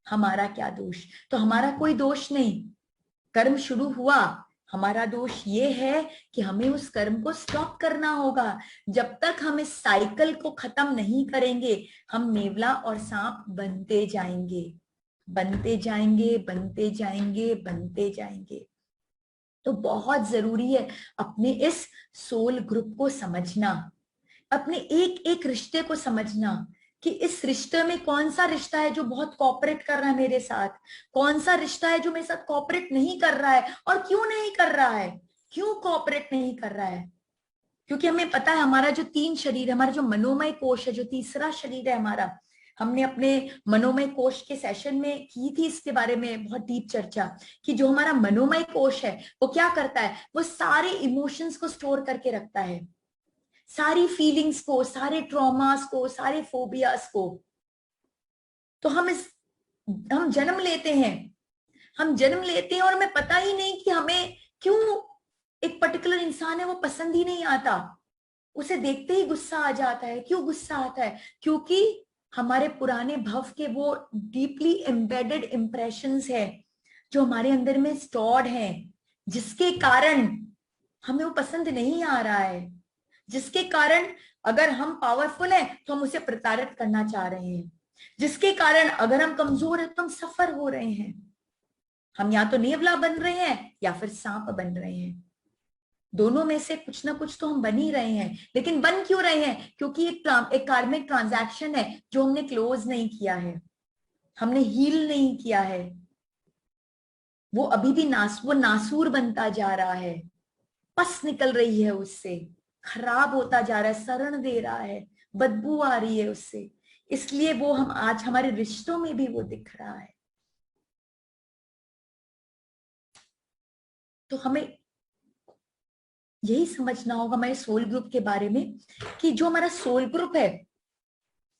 हमारा क्या दोष। तो हमारा कोई दोष नहीं, कर्म शुरू हुआ, हमारा दोष ये है कि हमें उस कर्म को स्टॉप करना होगा। जब तक हम इस साइकिल को खत्म नहीं करेंगे, हम नेवला और सांप बनते जाएंगे, बनते जाएंगे, बनते जाएंगे, बनते जाएंगे। तो बहुत जरूरी है अपने इस सोल ग्रुप को समझना, अपने एक एक रिश्ते को समझना कि इस रिश्ते में कौन सा रिश्ता है जो बहुत कोऑपरेट कर रहा है मेरे साथ, कौन सा रिश्ता है जो मेरे साथ कोऑपरेट नहीं कर रहा है, और क्यों नहीं कर रहा है, क्यों कोऑपरेट नहीं कर रहा है। क्योंकि हमें पता है हमारा जो 3 शरीर है, हमारा जो मनोमय कोश है, जो तीसरा शरीर है हमारा, हमने अपने मनोमय कोश के सेशन में की थी इसके बारे में बहुत डीप चर्चा, कि जो हमारा मनोमय कोश है वो क्या करता है, वो सारे इमोशंस को स्टोर करके रखता है, सारी फीलिंग्स को, सारे ट्रॉमास को, सारे फोबियास को। तो हम जन्म लेते हैं, हम जन्म लेते हैं और हमें पता ही नहीं कि हमें क्यों एक पर्टिकुलर इंसान है वो पसंद ही नहीं आता, उसे देखते ही गुस्सा आ जाता है। क्यों गुस्सा आता है, क्योंकि हमारे पुराने भव के वो डीपली एम्बेडेड इंप्रेशंस है जो हमारे अंदर में स्टोर्ड हैं, जिसके कारण हमें वो पसंद नहीं आ रहा है, जिसके कारण अगर हम पावरफुल हैं तो हम उसे प्रताड़ित करना चाह रहे हैं, जिसके कारण अगर हम कमजोर हैं तो हम सफर हो रहे हैं। हम या तो नेवला बन रहे हैं या फिर सांप बन रहे हैं, दोनों में से कुछ ना कुछ तो हम बन ही रहे हैं। लेकिन बन क्यों रहे हैं, क्योंकि एक कार्मिक ट्रांजैक्शन है जो हमने क्लोज नहीं किया है, हमने हील नहीं किया है, वो अभी भी वो नासूर बनता जा रहा है, पस निकल रही है उससे, खराब होता जा रहा है, शरण दे रहा है, बदबू आ रही है उससे। इसलिए वो हम आज हमारे रिश्तों में भी वो दिख रहा है। तो हमें यही समझना होगा हमारे सोल ग्रुप के बारे में, कि जो हमारा सोल ग्रुप है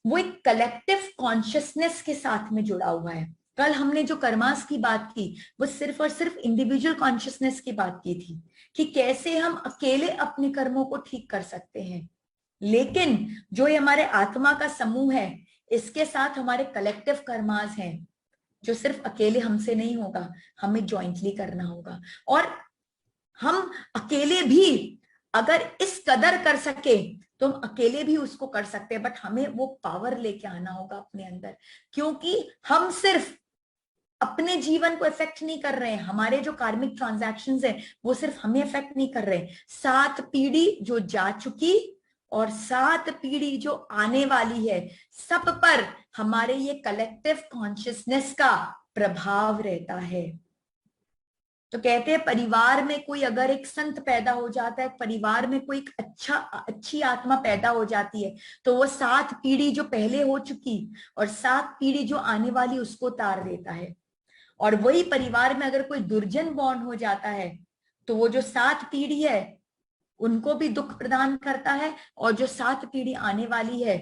वो एक कलेक्टिव कॉन्शियसनेस के साथ में जुड़ा हुआ है। कल हमने जो कर्मास की बात की वो सिर्फ और सिर्फ इंडिविजुअल कॉन्शियसनेस की बात की थी कि कैसे हम अकेले अपने कर्मों को ठीक कर सकते हैं, लेकिन जो ये हमारे आत्मा का समूह है इसके साथ हमारे कलेक्टिव कर्मास हैं जो सिर्फ अकेले हमसे नहीं होगा, हमें ज्वाइंटली करना होगा। और हम अकेले भी अगर इस कदर कर सके तो हम अकेले भी उसको कर सकते हैं, बट हमें वो पावर लेके आना होगा अपने अंदर, क्योंकि हम सिर्फ अपने जीवन को इफेक्ट नहीं कर रहे हैं, हमारे जो कार्मिक ट्रांजैक्शंस हैं वो सिर्फ हमें इफेक्ट नहीं कर रहे, 7 पीढ़ी जो जा चुकी और 7 पीढ़ी जो आने वाली है, सब पर हमारे ये कलेक्टिव कॉन्शियसनेस का प्रभाव रहता है। तो कहते हैं परिवार में कोई अगर एक संत पैदा हो जाता है, परिवार में कोई एक अच्छी आत्मा पैदा हो जाती है, तो वो 7 पीढ़ी जो पहले हो चुकी और 7 पीढ़ी जो आने वाली उसको तार देता है। और वही परिवार में अगर कोई दुर्जन बॉर्न हो जाता है तो वो जो 7 पीढ़ी है उनको भी दुख प्रदान करता है, और जो 7 पीढ़ी आने वाली है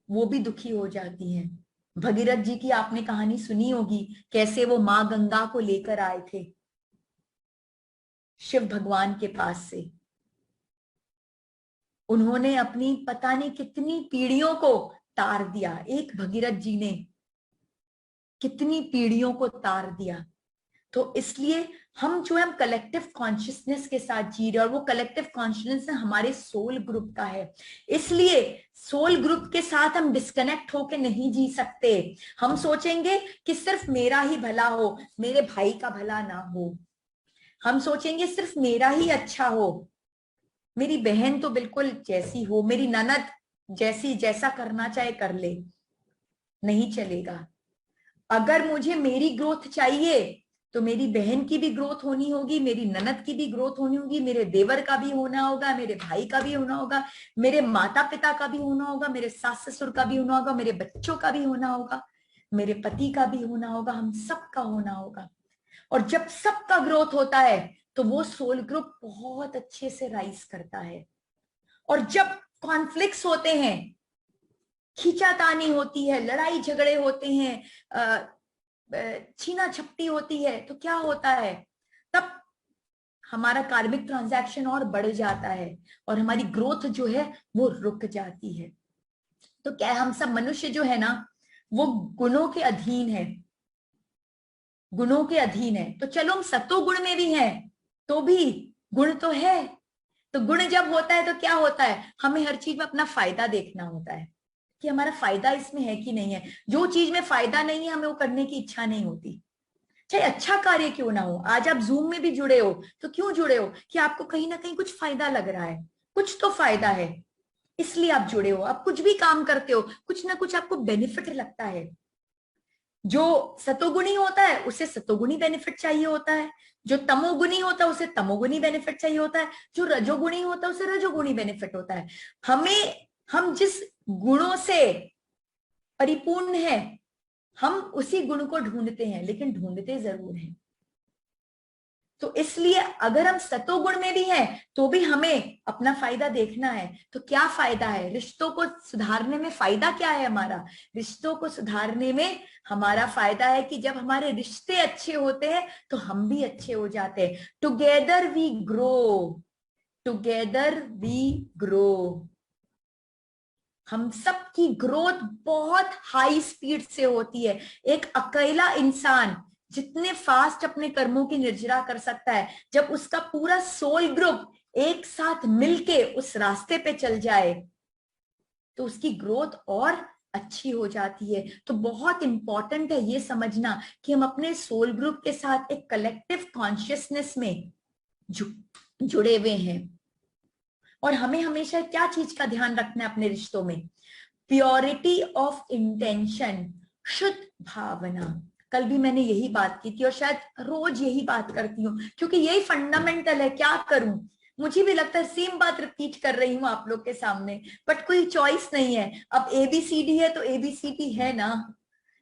वो भी दुखी हो जाती है। भगीरथ जी की आपने कहानी सुनी होगी, कैसे वो मां गंगा को लेकर आए थे शिव भगवान के पास से। उन्होंने अपनी पता नहीं कितनी पीढ़ियों को तार दिया, एक भगीरथ जी ने कितनी पीढ़ियों को तार दिया। तो इसलिए हम जो है हम कलेक्टिव कॉन्शियसनेस के साथ जी रहे, और वो कलेक्टिव कॉन्शियसनेस हमारे सोल ग्रुप का है, इसलिए सोल ग्रुप के साथ हम डिस्कनेक्ट होके नहीं जी सकते। हम सोचेंगे कि सिर्फ मेरा ही भला हो, मेरे भाई का भला ना हो, हम सोचेंगे सिर्फ मेरा ही अच्छा हो, मेरी बहन तो बिल्कुल जैसी हो, मेरी ननद जैसी जैसा करना चाहे कर ले, नहीं चलेगा। अगर मुझे मेरी ग्रोथ चाहिए तो मेरी बहन की भी ग्रोथ होनी होगी, मेरी ननद की भी ग्रोथ होनी होगी, मेरे देवर का भी होना होगा, मेरे भाई का भी होना होगा, मेरे माता पिता का भी होना होगा, मेरे सास ससुर का भी होना होगा, मेरे बच्चों का भी होना होगा, मेरे पति का भी होना होगा, हम सबका होना होगा। और जब सबका ग्रोथ होता है तो वो सोल ग्रुप बहुत अच्छे से राइज करता है। और जब कॉन्फ्लिक्ट्स होते हैं, खींचातानी होती है, लड़ाई झगड़े होते हैं, छीना झपटी होती है, तो क्या होता है, तब हमारा कार्मिक ट्रांजैक्शन और बढ़ जाता है और हमारी ग्रोथ जो है वो रुक जाती है। तो क्या हम सब मनुष्य जो है ना वो गुणों के अधीन है, गुणों के अधीन है। तो चलो हम सतो गुण में भी हैं तो भी गुण तो है, तो गुण जब होता है तो क्या होता है, हमें हर चीज में अपना फायदा देखना होता है कि हमारा फायदा इसमें है कि नहीं है। जो चीज में फायदा नहीं है हमें वो करने की इच्छा नहीं होती, चाहे अच्छा कार्य क्यों ना हो। आज आप जूम में भी जुड़े हो तो क्यों जुड़े हो, कि आपको कहीं ना कहीं कुछ फायदा लग रहा है, कुछ तो फायदा है, इसलिए आप जुड़े हो। आप कुछ भी काम करते हो कुछ ना कुछ आपको बेनिफिट लगता है। जो सतोगुणी होता है उसे सतोगुणी बेनिफिट चाहिए होता है, जो तमोगुणी होता है उसे तमोगुणी बेनिफिट चाहिए होता है, जो रजोगुणी होता है उसे रजोगुणी बेनिफिट होता है। हम जिस गुणों से परिपूर्ण है हम उसी गुण को ढूंढते हैं, लेकिन ढूंढते जरूर हैं। तो इसलिए अगर हम सतोगुण में भी हैं तो भी हमें अपना फायदा देखना है। तो क्या फायदा है, रिश्तों को सुधारने में फायदा क्या है हमारा, रिश्तों को सुधारने में हमारा फायदा है कि जब हमारे रिश्ते अच्छे होते हैं तो हम भी अच्छे हो जाते हैं। Together we grow, together we grow. हम सबकी ग्रोथ बहुत हाई स्पीड से होती है। एक अकेला इंसान जितने फास्ट अपने कर्मों की निर्जरा कर सकता है, जब उसका पूरा सोल ग्रुप एक साथ मिलके उस रास्ते पे चल जाए तो उसकी ग्रोथ और अच्छी हो जाती है। तो बहुत इंपॉर्टेंट है ये समझना कि हम अपने सोल ग्रुप के साथ एक कलेक्टिव कॉन्शियसनेस में जुड़े हुए हैं। और हमें हमेशा क्या चीज का ध्यान रखना है अपने रिश्तों में, प्योरिटी ऑफ इंटेंशन, शुद्ध भावना। कल भी मैंने यही बात की थी और शायद रोज यही बात करती हूँ क्योंकि यही फंडामेंटल है। क्या करूं, मुझे भी लगता है सेम बात रिपीट कर रही हूँ आप लोग के सामने, बट कोई चॉइस नहीं है। अब एबीसीडी है तो एबीसीडी है ना,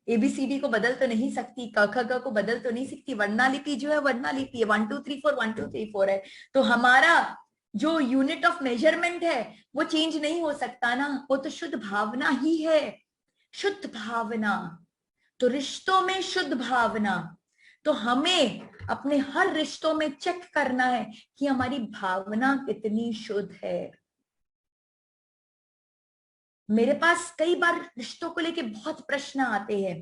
एबीसीडी को बदल तो नहीं सकती, क ख ग को बदल तो नहीं सकती, वर्णालिपि जो है वर्णालिपि है, 1 2 3 4 1 2 3 4 है। तो हमारा जो यूनिट ऑफ मेजरमेंट है वो चेंज नहीं हो सकता ना, वो तो शुद्ध भावना ही है, शुद्ध भावना। तो रिश्तों में शुद्ध भावना, तो हमें अपने हर रिश्तों में चेक करना है कि हमारी भावना कितनी शुद्ध है। मेरे पास कई बार रिश्तों को लेके बहुत प्रश्न आते हैं।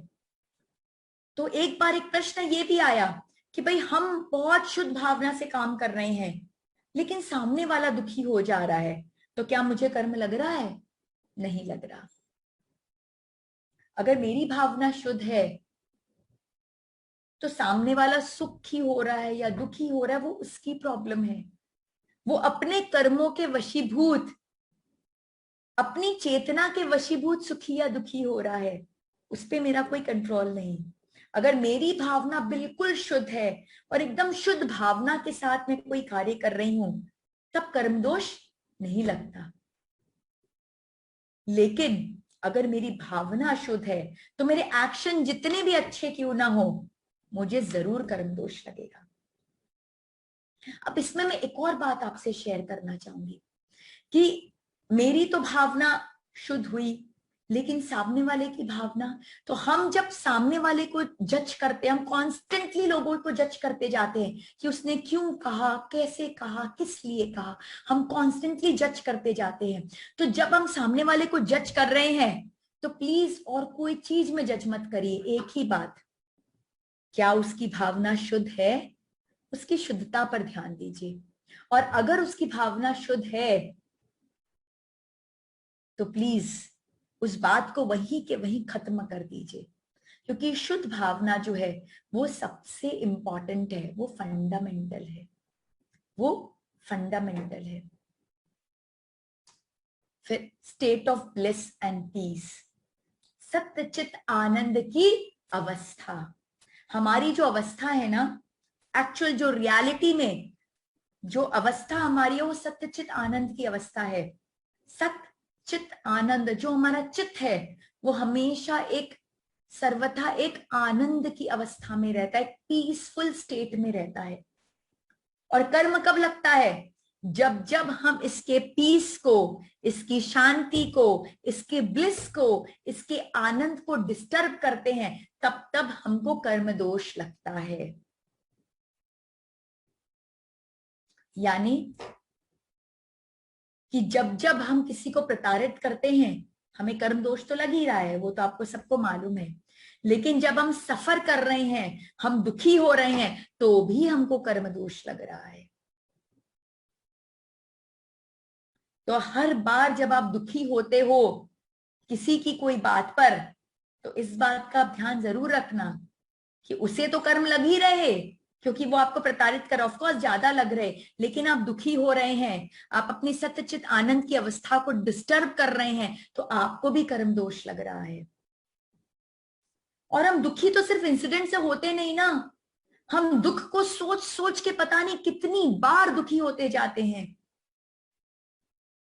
तो एक बार एक प्रश्न ये भी आया कि भाई हम बहुत शुद्ध भावना से काम कर रहे हैं, लेकिन सामने वाला दुखी हो जा रहा है, तो क्या मुझे कर्म लग रहा है? नहीं लग रहा। अगर मेरी भावना शुद्ध है तो सामने वाला सुखी हो रहा है या दुखी हो रहा है वो उसकी प्रॉब्लम है। वो अपने कर्मों के वशीभूत, अपनी चेतना के वशीभूत सुखी या दुखी हो रहा है, उस पे मेरा कोई कंट्रोल नहीं। अगर मेरी भावना बिल्कुल शुद्ध है और एकदम शुद्ध भावना के साथ मैं कोई कार्य कर रही हूं, तब कर्म दोष नहीं लगता। लेकिन अगर मेरी भावना शुद्ध है तो मेरे एक्शन जितने भी अच्छे क्यों ना हो, मुझे जरूर कर्म दोष लगेगा। अब इसमें मैं एक और बात आपसे शेयर करना चाहूंगी कि मेरी तो भावना शुद्ध हुई, लेकिन सामने वाले की भावना, तो हम जब सामने वाले को जज करते हैं, हम कॉन्स्टेंटली लोगों को जज करते जाते हैं कि उसने क्यों कहा, कैसे कहा, किस लिए कहा, हम कॉन्स्टेंटली जज करते जाते हैं। तो जब हम सामने वाले को जज कर रहे हैं तो प्लीज और कोई चीज में जज मत करिए, एक ही बात, क्या उसकी भावना शुद्ध है? उसकी शुद्धता पर ध्यान दीजिए। और अगर उसकी भावना शुद्ध है तो प्लीज उस बात को वहीं के वहीं खत्म कर दीजिए, क्योंकि शुद्ध भावना जो है वो सबसे इंपॉर्टेंट है, वो फंडामेंटल है, वो फंडामेंटल है। फिर state of bliss and peace, सत्यचित आनंद की अवस्था। हमारी जो अवस्था है ना, एक्चुअल जो रियलिटी में जो अवस्था हमारी है वो सत्यचित आनंद की अवस्था है। सत्यचित आनंद, जो हमारा चित्त है वो हमेशा एक सर्वथा एक आनंद की अवस्था में रहता है, एक पीसफुल स्टेट में रहता है। और कर्म कब लगता है? जब जब हम इसके पीस को, इसकी शांति को, इसके ब्लिस को, इसके आनंद को डिस्टर्ब करते हैं, तब तब हमको कर्म दोष लगता है। यानी कि जब जब हम किसी को प्रताड़ित करते हैं, हमें कर्म दोष तो लग ही रहा है, वो तो आपको सबको मालूम है। लेकिन जब हम सफर कर रहे हैं, हम दुखी हो रहे हैं, तो भी हमको कर्म दोष लग रहा है। तो हर बार जब आप दुखी होते हो किसी की कोई बात पर, तो इस बात का ध्यान जरूर रखना कि उसे तो कर्म लग ही रहे, क्योंकि वो आपको प्रताड़ित कर, ऑफ कोर्स ज्यादा लग रहे, लेकिन आप दुखी हो रहे हैं, आप अपनी सत्यचित आनंद की अवस्था को डिस्टर्ब कर रहे हैं, तो आपको भी कर्म दोष लग रहा है। और हम दुखी तो सिर्फ इंसिडेंट से होते नहीं ना, हम दुख को सोच सोच के पता नहीं कितनी बार दुखी होते जाते हैं।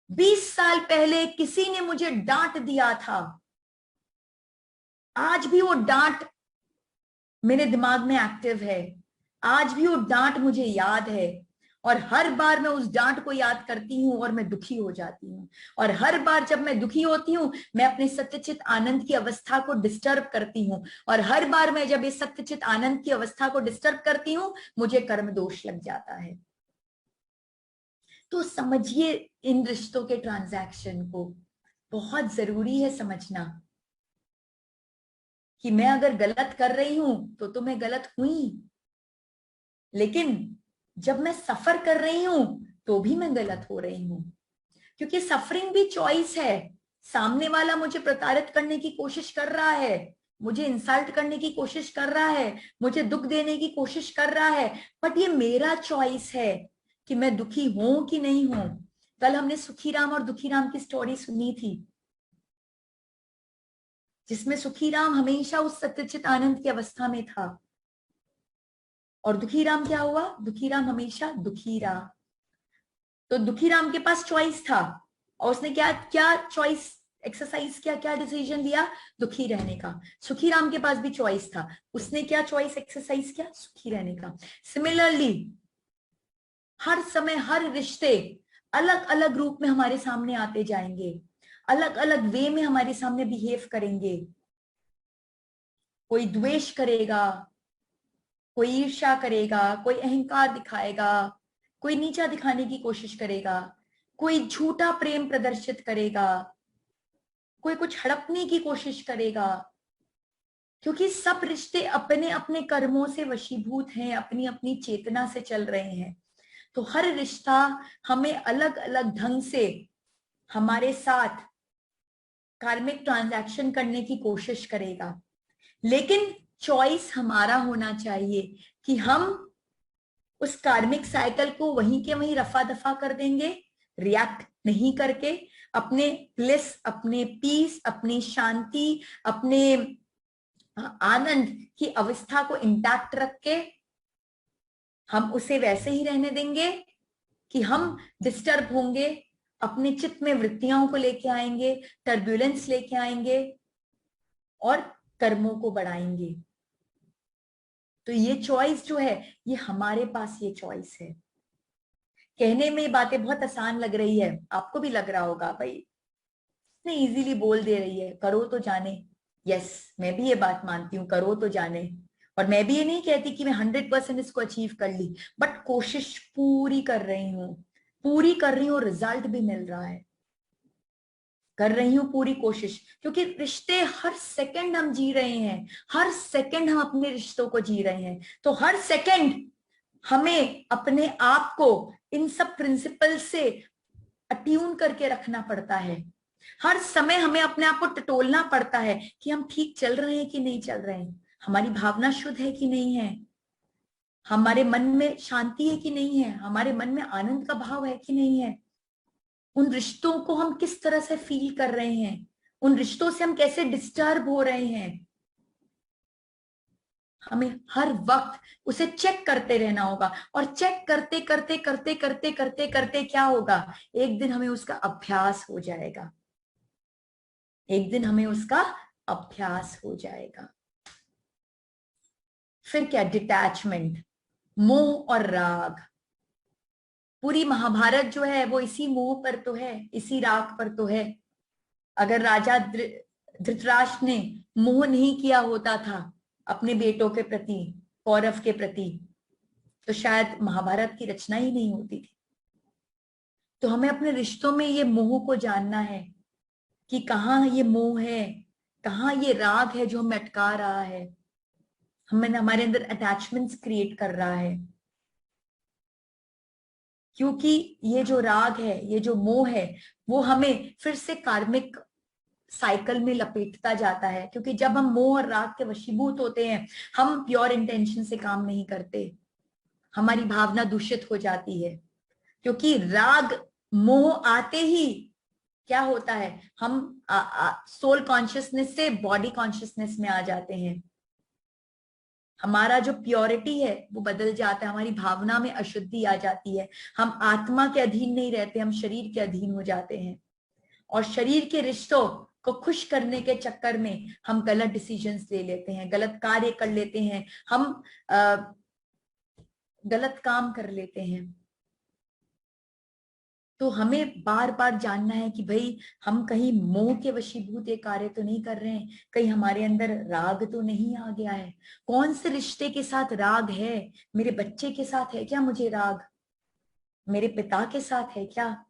20 साल पहले किसी ने मुझे डांट दिया था, आज भी वो डांट मेरे दिमाग में एक्टिव है, आज भी वो डांट मुझे याद है। और हर बार मैं उस डांट को याद करती हूँ और मैं दुखी हो जाती हूँ। और हर बार जब मैं दुखी होती हूँ, मैं अपने सत्यचित आनंद की अवस्था को डिस्टर्ब करती हूँ। और हर बार मैं जब इस सत्यचित आनंद की अवस्था को डिस्टर्ब करती हूँ, मुझे कर्म दोष लग जाता है। तो समझिए इन रिश्तों के ट्रांजैक्शन को, बहुत जरूरी है समझना कि मैं अगर गलत कर रही हूं तो मैं गलत हुई, लेकिन जब मैं सफर कर रही हूं तो भी मैं गलत हो रही हूं, क्योंकि सफरिंग भी चॉइस है। सामने वाला मुझे प्रताड़ित करने की कोशिश कर रहा है, मुझे इंसल्ट करने की कोशिश कर रहा है, मुझे दुख देने की कोशिश कर रहा है, बट ये मेरा चॉइस है कि मैं दुखी हूं कि नहीं हूं। कल हमने सुखीराम और दुखीराम की स्टोरी सुनी थी, जिसमें सुखीराम हमेशा उस सत्यचित आनंद की अवस्था में था, और दुखीराम क्या हुआ? दुखीराम हमेशा दुखी रहा। तो दुखीराम के पास चॉइस था, और उसने क्या क्या चॉइस एक्सरसाइज किया, क्या डिसीजन लिया? दुखी रहने का। सुखीराम के पास भी चॉइस था, उसने क्या चॉइस एक्सरसाइज किया? सुखी रहने का। सिमिलरली हर समय हर रिश्ते अलग अलग रूप में हमारे सामने आते जाएंगे, अलग अलग वे में हमारे सामने बिहेव करेंगे, कोई द्वेष करेगा, कोई ईर्ष्या करेगा, कोई अहंकार दिखाएगा, कोई नीचा दिखाने की कोशिश करेगा, कोई झूठा प्रेम प्रदर्शित करेगा, कोई कुछ हड़पने की कोशिश करेगा, क्योंकि सब रिश्ते अपने अपने कर्मों से वशीभूत हैं, अपनी अपनी चेतना से चल रहे हैं। तो हर रिश्ता हमें अलग अलग ढंग से हमारे साथ कार्मिक ट्रांजैक्शन करने की कोशिश करेगा, लेकिन चॉइस हमारा होना चाहिए कि हम उस कार्मिक साइकिल को वहीं के वहीं रफा दफा कर देंगे, रिएक्ट नहीं करके अपने ब्लिस, अपने पीस, अपनी शांति, अपने आनंद की अवस्था को इंटैक्ट रख के हम उसे वैसे ही रहने देंगे, कि हम डिस्टर्ब होंगे, अपने चित्त में वृत्तियों को लेके आएंगे, टर्ब्यूलेंस लेके आएंगे और कर्मों को बढ़ाएंगे। तो ये चॉइस जो है, ये हमारे पास ये चॉइस है। कहने में बातें बहुत आसान लग रही है, आपको भी लग रहा होगा भाई इतने इजीली बोल दे रही है, करो तो जाने। यस, मैं भी ये बात मानती हूँ, करो तो जाने। और मैं भी ये नहीं कहती कि मैं 100% इसको अचीव कर ली, बट कोशिश पूरी कर रही हूँ, पूरी कर रही हूँ, रिजल्ट भी मिल रहा है, कर रही हूँ पूरी कोशिश। क्योंकि रिश्ते हर सेकंड हम जी रहे हैं, हर सेकंड हम अपने रिश्तों को जी रहे हैं। तो हर सेकंड हमें अपने आप को इन सब प्रिंसिपल से अट्यून करके रखना पड़ता है। हर समय हमें अपने आप को टटोलना पड़ता है कि हम ठीक चल रहे हैं कि नहीं चल रहे हैं, हमारी भावना शुद्ध है कि नहीं है, हमारे मन में शांति है कि नहीं है, हमारे मन में आनंद का भाव है कि नहीं है, उन रिश्तों को हम किस तरह से फील कर रहे हैं, उन रिश्तों से हम कैसे डिस्टर्ब हो रहे हैं। हमें हर वक्त उसे चेक करते रहना होगा, और चेक करते करते करते करते करते करते क्या होगा, एक दिन हमें उसका अभ्यास हो जाएगा, एक दिन हमें उसका अभ्यास हो जाएगा। फिर क्या, डिटैचमेंट, मोह और राग। पूरी महाभारत जो है वो इसी मोह पर तो है, इसी राग पर तो है। अगर राजा धृतराष्ट्र ने मोह नहीं किया होता था अपने बेटों के प्रति, कौरव के प्रति, तो शायद महाभारत की रचना ही नहीं होती थी। तो हमें अपने रिश्तों में ये मोह को जानना है कि कहाँ ये मोह है, कहाँ ये राग है जो हमें अटका रहा है, हमें हमारे अंदर अटैचमेंट्स क्रिएट कर रहा है। क्योंकि ये जो राग है, ये जो मोह है, वो हमें फिर से कार्मिक साइकिल में लपेटता जाता है। क्योंकि जब हम मोह और राग के वशीभूत होते हैं, हम प्योर इंटेंशन से काम नहीं करते, हमारी भावना दूषित हो जाती है। क्योंकि राग मोह आते ही क्या होता है, हम सोल कॉन्शियसनेस से बॉडी कॉन्शियसनेस में आ जाते हैं, हमारा जो प्योरिटी है वो बदल जाता है, हमारी भावना में अशुद्धि आ जाती है, हम आत्मा के अधीन नहीं रहते, हम शरीर के अधीन हो जाते हैं। और शरीर के रिश्तों को खुश करने के चक्कर में हम गलत डिसीजंस ले लेते हैं, गलत कार्य कर लेते हैं, हम गलत काम कर लेते हैं। तो हमें बार बार जानना है कि भाई हम कहीं मोह के वशीभूत ये कार्य तो नहीं कर रहे हैं, कहीं हमारे अंदर राग तो नहीं आ गया है। कौन से रिश्ते के साथ राग है, मेरे बच्चे के साथ है क्या मुझे राग, मेरे पिता के साथ है क्या,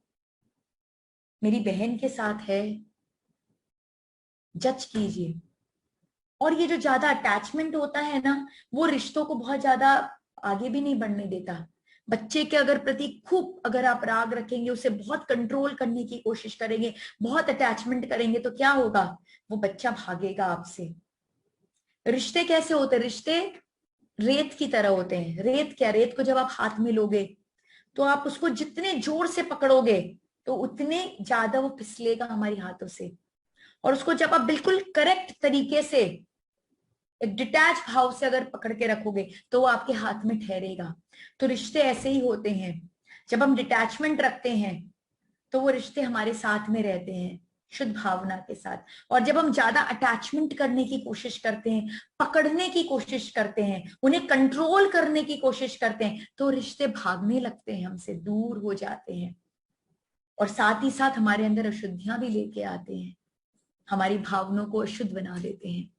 मेरी बहन के साथ है, जज कीजिए। और ये जो ज्यादा अटैचमेंट होता है ना, वो रिश्तों को बहुत ज्यादा आगे भी नहीं बढ़ने देता। बच्चे के अगर प्रति खूब अगर आप राग रखेंगे, उसे बहुत कंट्रोल करने की कोशिश करेंगे, बहुत अटैचमेंट करेंगे, तो क्या होगा, वो बच्चा भागेगा आपसे। रिश्ते कैसे होते हैं, रिश्ते रेत की तरह होते हैं। रेत क्या, रेत को जब आप हाथ में लोगे तो आप उसको जितने जोर से पकड़ोगे तो उतने ज्यादा वो फिसलेगा हमारे हाथों से। और उसको जब आप बिल्कुल करेक्ट तरीके से एक डिटैच भाव से अगर पकड़ के रखोगे तो वो आपके हाथ में ठहरेगा। तो रिश्ते ऐसे ही होते हैं, जब हम डिटैचमेंट रखते हैं तो वो रिश्ते हमारे साथ में रहते हैं शुद्ध भावना के साथ। और जब हम ज्यादा अटैचमेंट करने की कोशिश करते हैं, पकड़ने की कोशिश करते हैं, उन्हें कंट्रोल करने की कोशिश करते हैं, तो रिश्ते भागने लगते हैं, हमसे दूर हो जाते हैं। और साथ ही साथ हमारे अंदर अशुद्धियां भी लेके आते हैं, हमारी भावनाओं को अशुद्ध बना देते हैं।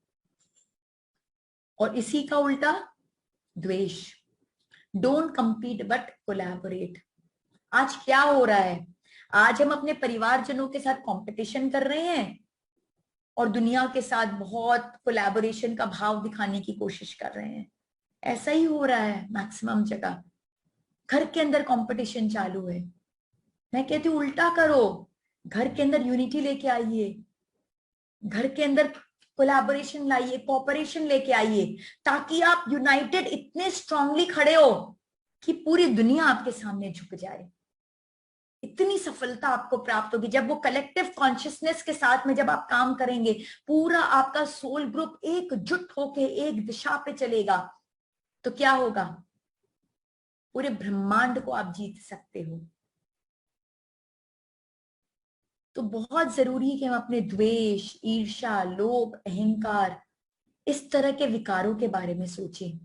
और इसी का उल्टा द्वेष। Don't compete but collaborate. आज क्या हो रहा है, आज हम अपने परिवारजनों के साथ कंपटीशन कर रहे हैं और दुनिया के साथ बहुत कोलैबोरेशन का भाव दिखाने की कोशिश कर रहे हैं। ऐसा ही हो रहा है मैक्सिमम जगह। घर के अंदर कंपटीशन चालू है। मैं कहती हूँ उल्टा करो, घर के अंदर यूनिटी लेके आइए, घर के अंदर कोलैबोरेशन लाइए, कोऑपरेशन लेके आइए, ताकि आप यूनाइटेड इतने स्ट्रांगली खड़े हो कि पूरी दुनिया आपके सामने झुक जाए। इतनी सफलता आपको प्राप्त होगी जब वो कलेक्टिव कॉन्शियसनेस के साथ में जब आप काम करेंगे, पूरा आपका सोल ग्रुप एकजुट होके एक दिशा पे चलेगा, तो क्या होगा, पूरे ब्रह्मांड को आप जीत सकते हो। तो बहुत जरूरी है कि हम अपने द्वेष, ईर्ष्या, लोभ, अहंकार, इस तरह के विकारों के बारे में सोचें।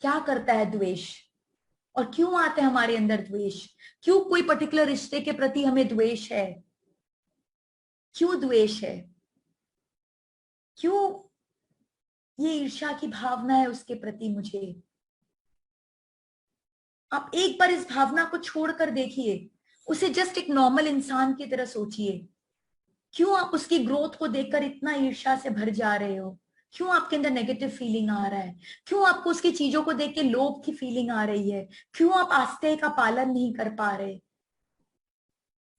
क्या करता है द्वेष और क्यों आता है हमारे अंदर द्वेष? क्यों कोई पर्टिकुलर रिश्ते के प्रति हमें द्वेष है? क्यों द्वेष है? क्यों ये ईर्ष्या की भावना है उसके प्रति मुझे? आप एक बार इस भावना को छोड़कर देखिए, उसे जस्ट एक नॉर्मल इंसान की तरह सोचिए। क्यों आप उसकी ग्रोथ को देखकर इतना ईर्ष्या से भर जा रहे हो? क्यों आपके अंदर नेगेटिव फीलिंग आ रहा है? क्यों आपको उसकी चीजों को देख के लोभ की फीलिंग आ रही है? क्यों आप आस्ते का पालन नहीं कर पा रहे?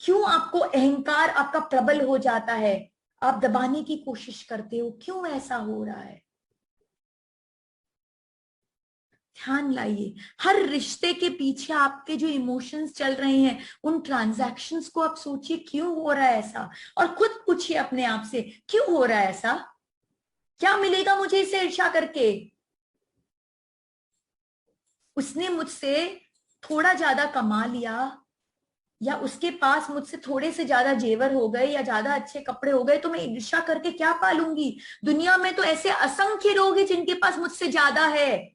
क्यों आपको अहंकार आपका प्रबल हो जाता है, आप दबाने की कोशिश करते हो? क्यों ऐसा हो रहा है? ध्यान लाइए। हर रिश्ते के पीछे आपके जो इमोशंस चल रहे हैं, उन ट्रांजैक्शंस को आप सोचिए, क्यों हो रहा है ऐसा? और खुद पूछिए अपने आप से, क्यों हो रहा है ऐसा? क्या मिलेगा मुझे इसे ईर्ष्या करके? उसने मुझसे थोड़ा ज्यादा कमा लिया, या उसके पास मुझसे थोड़े से ज्यादा जेवर हो गए, या ज्यादा अच्छे कपड़े हो गए, तो मैं ईर्ष्या करके क्या पालूंगी? दुनिया में तो ऐसे असंख्य लोग हैं जिनके पास मुझसे ज्यादा है।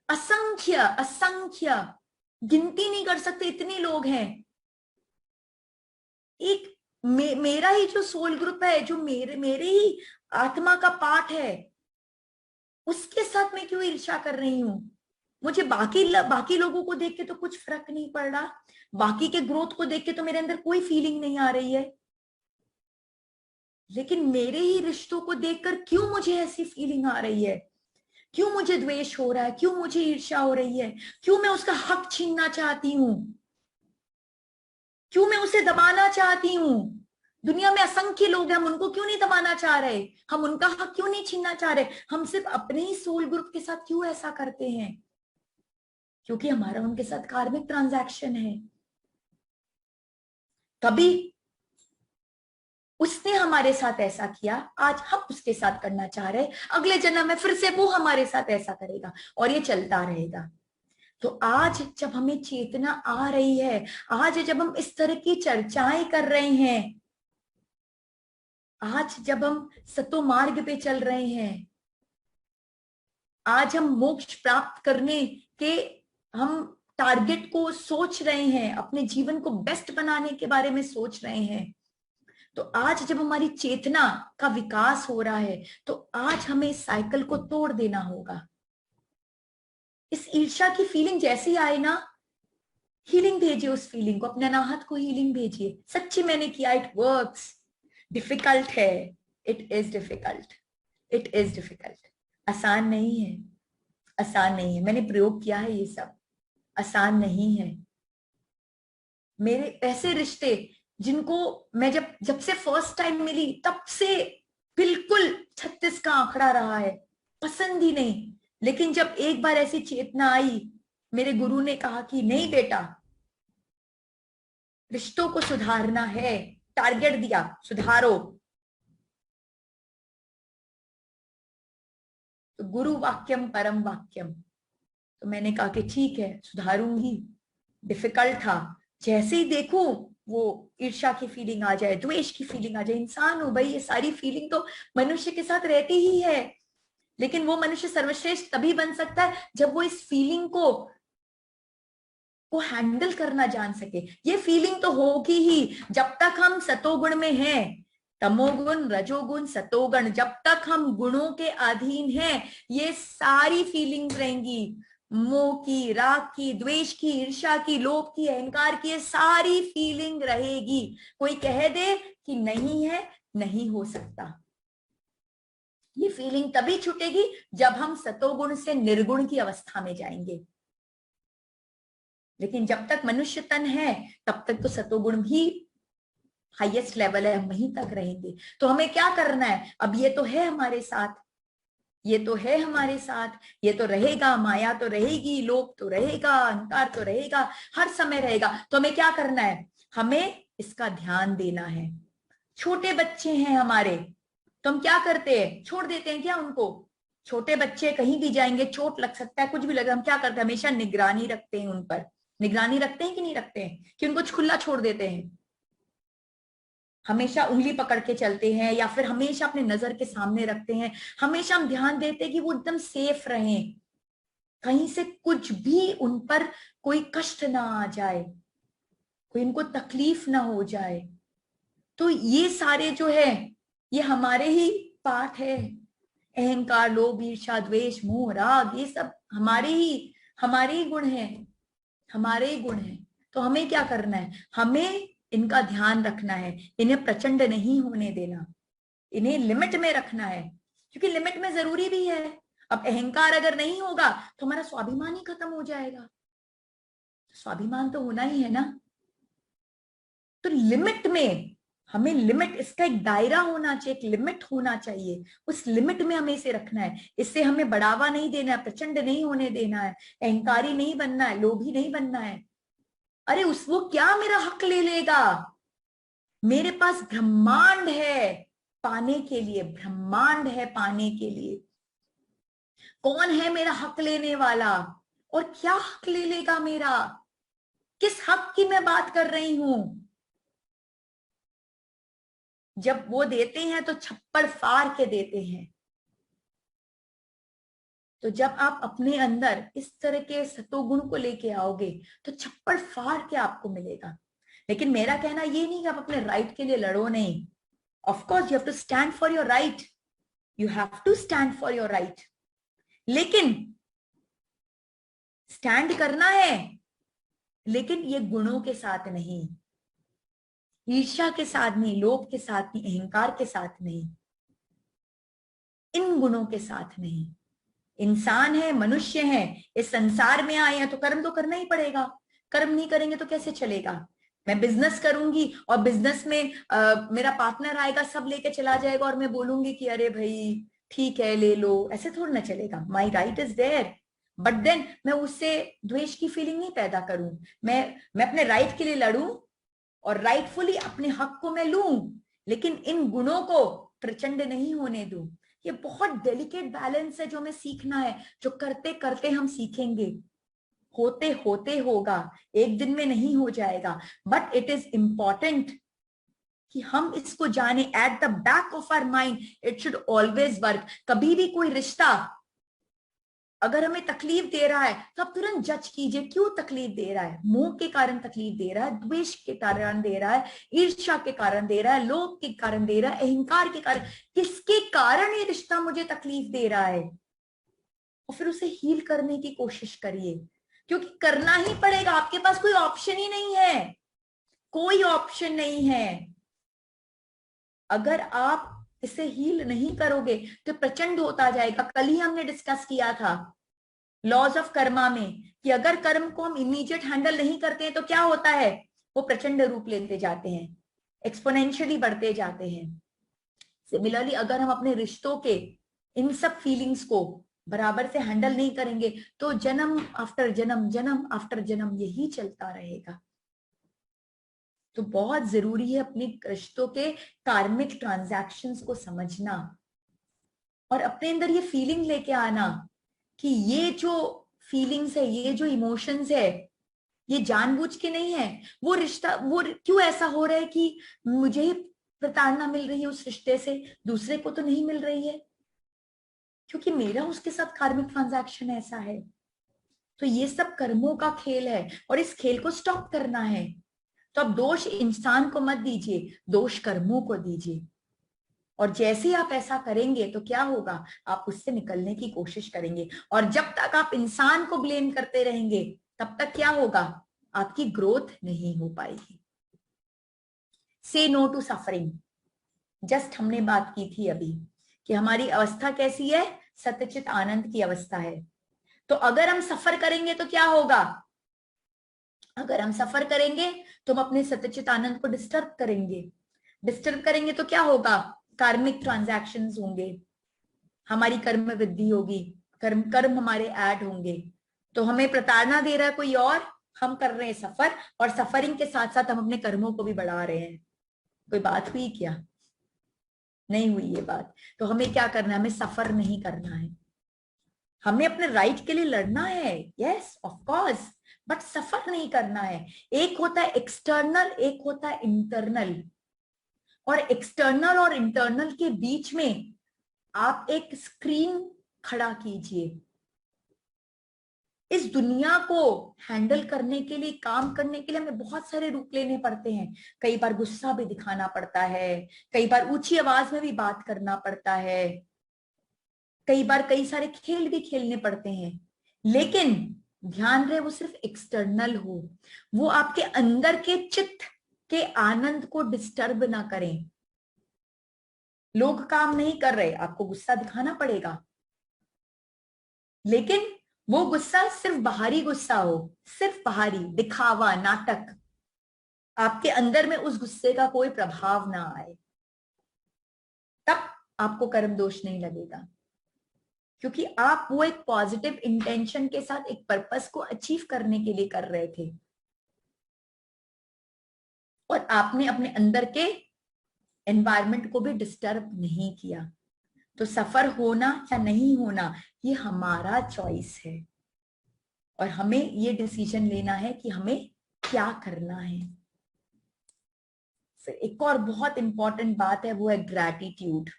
असंख्य असंख्य, गिनती नहीं कर सकते, इतने लोग हैं। एक मेरा ही जो सोल ग्रुप है, जो मेरे मेरे ही आत्मा का पार्ट है, उसके साथ मैं क्यों ईर्ष्या कर रही हूं? मुझे बाकी लोगों को देख के तो कुछ फर्क नहीं पड़ रहा, बाकी के ग्रोथ को देख के तो मेरे अंदर कोई फीलिंग नहीं आ रही है, लेकिन मेरे ही रिश्तों को देखकर क्यों मुझे ऐसी फीलिंग आ रही है? क्यों मुझे द्वेष हो रहा है? क्यों मुझे ईर्ष्या हो रही है? क्यों मैं उसका हक छीनना चाहती हूँ? क्यों मैं उसे दबाना चाहती हूँ? दुनिया में असंख्य लोग हैं, हम उनको क्यों नहीं दबाना चाह रहे? हम उनका हक क्यों नहीं छीनना चाह रहे? हम सिर्फ अपने ही सोल ग्रुप के साथ क्यों ऐसा करते हैं? क्योंकि हमारा उनके साथ कार्मिक ट्रांजैक्शन है। कभी उसने हमारे साथ ऐसा किया, आज हम उसके साथ करना चाह रहे, अगले जन्म में फिर से वो हमारे साथ ऐसा करेगा, और ये चलता रहेगा। तो आज जब हमें चेतना आ रही है, आज जब हम इस तरह की चर्चाएं कर रहे हैं, आज जब हम सतो मार्ग पे चल रहे हैं, आज हम मोक्ष प्राप्त करने के हम टारगेट को सोच रहे हैं, अपने जीवन को बेस्ट बनाने के बारे में सोच रहे हैं, तो आज जब हमारी चेतना का विकास हो रहा है, तो आज हमें इस साइकिल को तोड़ देना होगा। इस ईर्ष्या की फीलिंग जैसे ही आए ना, हीलिंग भेजिए, उस फीलिंग को, अपने अनाहत को हीलिंग भेजिए। सच्ची मैंने किया, इट वर्क्स। डिफिकल्ट है, it is difficult, it is difficult. आसान नहीं है, आसान नहीं है। मैंने प्रयोग किया है, ये सब आसान नहीं है। मेरे ऐसे रिश्ते जिनको मैं जब जब से फर्स्ट टाइम मिली, तब से बिल्कुल 36 का आंकड़ा रहा है, पसंद ही नहीं। लेकिन जब एक बार ऐसी चेतना आई, मेरे गुरु ने कहा कि नहीं बेटा, रिश्तों को सुधारना है, टारगेट दिया, सुधारो। तो गुरु वाक्यम परम वाक्यम। तो मैंने कहा कि ठीक है, सुधारूंगी। डिफिकल्ट था, जैसे ही देखूं वो ईर्ष्या की फीलिंग आ जाए, द्वेष की फीलिंग आ जाए। इंसान हो भाई, ये सारी फीलिंग तो मनुष्य के साथ रहती ही है, लेकिन वो मनुष्य सर्वश्रेष्ठ तभी बन सकता है जब वो इस फीलिंग को हैंडल करना जान सके। ये फीलिंग तो होगी ही जब तक हम सतोगुण में हैं, तमोगुण, रजोगुण, सतोगुण, जब तक हम गुणों के अधीन हैं ये सारी फीलिंग्स रहेंगी। मोह की, राग की, द्वेष की, ईर्ष्या की, लोभ की, अहंकार की, ये सारी फीलिंग रहेगी। कोई कह दे कि नहीं है, नहीं हो सकता। ये फीलिंग तभी छूटेगी जब हम सतोगुण से निर्गुण की अवस्था में जाएंगे। लेकिन जब तक मनुष्य तन है तब तक तो सतोगुण भी हाईएस्ट लेवल है, हम वहीं तक रहेंगे। तो हमें क्या करना है? अब ये तो है हमारे साथ, ये तो है हमारे साथ, ये तो रहेगा, माया तो रहेगी, लोभ तो रहेगा, अहंकार तो रहेगा, हर समय रहेगा। तो हमें क्या करना है? हमें इसका ध्यान देना है। छोटे बच्चे हैं हमारे, तो हम क्या करते हैं? छोड़ देते हैं क्या उनको? छोटे बच्चे कहीं भी जाएंगे, चोट लग सकता है, कुछ भी लगे, हम क्या करते हैं? हमेशा निगरानी रखते हैं उन पर। निगरानी रखते हैं कि नहीं रखते हैं? कि उनको खुला छोड़ देते हैं? हमेशा उंगली पकड़ के चलते हैं या फिर हमेशा अपने नजर के सामने रखते हैं? हमेशा हम ध्यान देते हैं कि वो एकदम सेफ रहें, कहीं से कुछ भी उन पर कोई कष्ट ना आ जाए, कोई इनको तकलीफ ना हो जाए। तो ये सारे जो है ये हमारे ही पार्ट है। अहंकार, लोभ, ईर्ष्या, द्वेष, मोह, राग, ये सब हमारे ही गुण हैं, हमारे ही गुण हैं। तो हमें क्या करना है? हमें इनका ध्यान रखना है, इन्हें प्रचंड नहीं होने देना, इन्हें लिमिट में रखना है, क्योंकि लिमिट में जरूरी भी है। अब अहंकार अगर नहीं होगा तो हमारा स्वाभिमान ही खत्म हो जाएगा। स्वाभिमान तो होना ही है ना। तो लिमिट में, हमें लिमिट, इसका एक दायरा होना चाहिए, एक लिमिट होना चाहिए। उस लिमिट में हमें इसे रखना है। इससे हमें बढ़ावा नहीं देना है, प्रचंड नहीं होने देना है, अहंकारी नहीं बनना है, लोभी नहीं बनना है। अरे उस वो क्या मेरा हक ले लेगा? मेरे पास ब्रह्मांड है पाने के लिए, ब्रह्मांड है पाने के लिए। कौन है मेरा हक लेने वाला? और क्या हक ले लेगा मेरा? किस हक की मैं बात कर रही हूं? जब वो देते हैं तो छप्पड़ फाड़ के देते हैं। तो जब आप अपने अंदर इस तरह के सतोगुण को लेके आओगे तो छप्पड़ फाड़ के आपको मिलेगा। लेकिन मेरा कहना ये नहीं कि आप अपने राइट के लिए लड़ो, नहीं। Of course you have to stand for your right, you have to stand for your right. लेकिन स्टैंड करना है, लेकिन ये गुणों के साथ नहीं, ईर्ष्या के साथ नहीं, लोभ के साथ नहीं, अहंकार के साथ नहीं, इन गुणों के साथ नहीं। इंसान है, मनुष्य है, इस संसार में आए हैं तो कर्म तो करना ही पड़ेगा। कर्म नहीं करेंगे तो कैसे चलेगा? मैं बिजनेस करूंगी और बिजनेस में मेरा पार्टनर आएगा, सब लेके चला जाएगा और मैं बोलूंगी कि अरे भाई ठीक है ले लो, ऐसे थोड़ा ना चलेगा। My right is there, but then मैं उससे द्वेष की फीलिंग नहीं पैदा करूं। मैं अपने राइट के लिए लड़ूं और राइटफुली अपने हक को मैं लूं, लेकिन इन गुणों को प्रचंड नहीं होने दूं। ये बहुत डेलिकेट बैलेंस है जो हमें सीखना है, जो करते करते हम सीखेंगे। होते होते होगा, एक दिन में नहीं हो जाएगा, बट इट इज इंपॉर्टेंट कि हम इसको जाने। At the back of our mind it should always work. कभी भी कोई रिश्ता अगर हमें तकलीफ दे रहा है तो आप तुरंत जज कीजिए क्यों तकलीफ दे रहा है। मोह के कारण तकलीफ दे रहा है, द्वेष के कारण दे रहा है, ईर्ष्या के कारण दे रहा है, लोभ के कारण दे रहा है, अहंकार के कारण, किसके कारण ये रिश्ता मुझे तकलीफ दे रहा है? और फिर उसे हील करने की कोशिश करिए, क्योंकि करना ही पड़ेगा। आपके पास कोई ऑप्शन ही नहीं है, कोई ऑप्शन नहीं है। अगर आप इसे हील नहीं करोगे तो प्रचंड होता जाएगा। कल ही हमने डिस्कस किया था लॉज ऑफ कर्मा में कि अगर कर्म को हम इमीडिएट हैंडल नहीं करते हैं तो क्या होता है? वो प्रचंड रूप लेते जाते हैं, एक्सपोनेंशियली बढ़ते जाते हैं। सिमिलरली अगर हम अपने रिश्तों के इन सब फीलिंग्स को बराबर से हैंडल नहीं करेंगे तो जन्म आफ्टर जन्म, जन्म आफ्टर जन्म यही चलता रहेगा। तो बहुत जरूरी है अपने रिश्तों के कार्मिक ट्रांजैक्शंस को समझना और अपने अंदर ये फीलिंग लेके आना कि ये जो फीलिंग्स है, ये जो इमोशंस है, ये जानबूझ के नहीं है। वो रिश्ता, वो क्यों ऐसा हो रहा है कि मुझे ही प्रताड़ना मिल रही है उस रिश्ते से, दूसरे को तो नहीं मिल रही है? क्योंकि मेरा उसके साथ कार्मिक ट्रांजैक्शन ऐसा है। तो ये सब कर्मों का खेल है और इस खेल को स्टॉप करना है। तो अब दोष इंसान को मत दीजिए, दोष कर्मों को दीजिए। और जैसे ही आप ऐसा करेंगे तो क्या होगा, आप उससे निकलने की कोशिश करेंगे। और जब तक आप इंसान को ब्लेम करते रहेंगे तब तक क्या होगा, आपकी ग्रोथ नहीं हो पाएगी। से नो टू सफरिंग। जस्ट हमने बात की थी अभी कि हमारी अवस्था कैसी है, सत्यचित आनंद की अवस्था है। तो अगर हम सफर करेंगे तो क्या होगा, अगर हम सफर करेंगे तो हम अपने सत्यचित आनंद को डिस्टर्ब करेंगे। डिस्टर्ब करेंगे तो क्या होगा, कार्मिक ट्रांजैक्शंस होंगे, हमारी कर्म वृद्धि होगी, कर्म कर्म हमारे ऐड होंगे। तो हमें प्रताड़ना दे रहा है कोई और, हम कर रहे हैं सफर, और सफरिंग के साथ साथ हम अपने कर्मों को भी बढ़ा रहे हैं। कोई बात हुई क्या, नहीं हुई ये बात। तो हमें क्या करना है, हमें सफर नहीं करना है, हमें अपने राइट के लिए लड़ना है, यस ऑफ कोर्स, बट सफर नहीं करना है। एक होता है एक्सटर्नल, एक होता है इंटरनल, और एक्सटर्नल और इंटरनल के बीच में आप एक स्क्रीन खड़ा कीजिए। इस दुनिया को हैंडल करने के लिए, काम करने के लिए हमें बहुत सारे रूप लेने पड़ते हैं। कई बार गुस्सा भी दिखाना पड़ता है, कई बार ऊंची आवाज में भी बात करना पड़ता है, कई बार कई सारे खेल भी खेलने पड़ते हैं। लेकिन ध्यान रहे वो सिर्फ एक्सटर्नल हो, वो आपके अंदर के चित्त के आनंद को डिस्टर्ब ना करें। लोग काम नहीं कर रहे, आपको गुस्सा दिखाना पड़ेगा, लेकिन वो गुस्सा सिर्फ बाहरी गुस्सा हो, सिर्फ बाहरी दिखावा, नाटक, आपके अंदर में उस गुस्से का कोई प्रभाव ना आए, तब आपको कर्म दोष नहीं लगेगा। क्योंकि आप वो एक पॉजिटिव इंटेंशन के साथ एक पर्पस को अचीव करने के लिए कर रहे थे, और आपने अपने अंदर के एनवायरमेंट को भी डिस्टर्ब नहीं किया। तो सफर होना या नहीं होना ये हमारा चॉइस है, और हमें ये डिसीजन लेना है कि हमें क्या करना है। फिर एक और बहुत इंपॉर्टेंट बात है, वो है ग्रैटिट्यूड।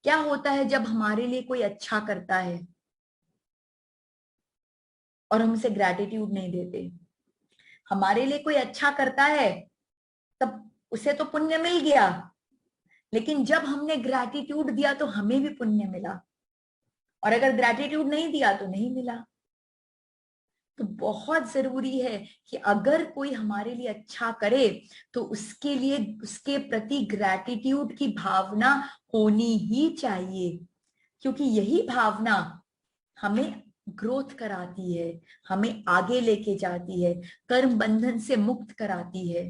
क्या होता है जब हमारे लिए कोई अच्छा करता है और हम उसे ग्रैटिट्यूड नहीं देते। हमारे लिए कोई अच्छा करता है तब उसे तो पुण्य मिल गया, लेकिन जब हमने ग्रैटिट्यूड दिया तो हमें भी पुण्य मिला, और अगर ग्रैटिट्यूड नहीं दिया तो नहीं मिला। तो बहुत जरूरी है कि अगर कोई हमारे लिए अच्छा करे तो उसके लिए, उसके प्रति ग्रैटिट्यूड की भावना होनी ही चाहिए, क्योंकि यही भावना हमें ग्रोथ कराती है, हमें आगे लेके जाती है, कर्म बंधन से मुक्त कराती है।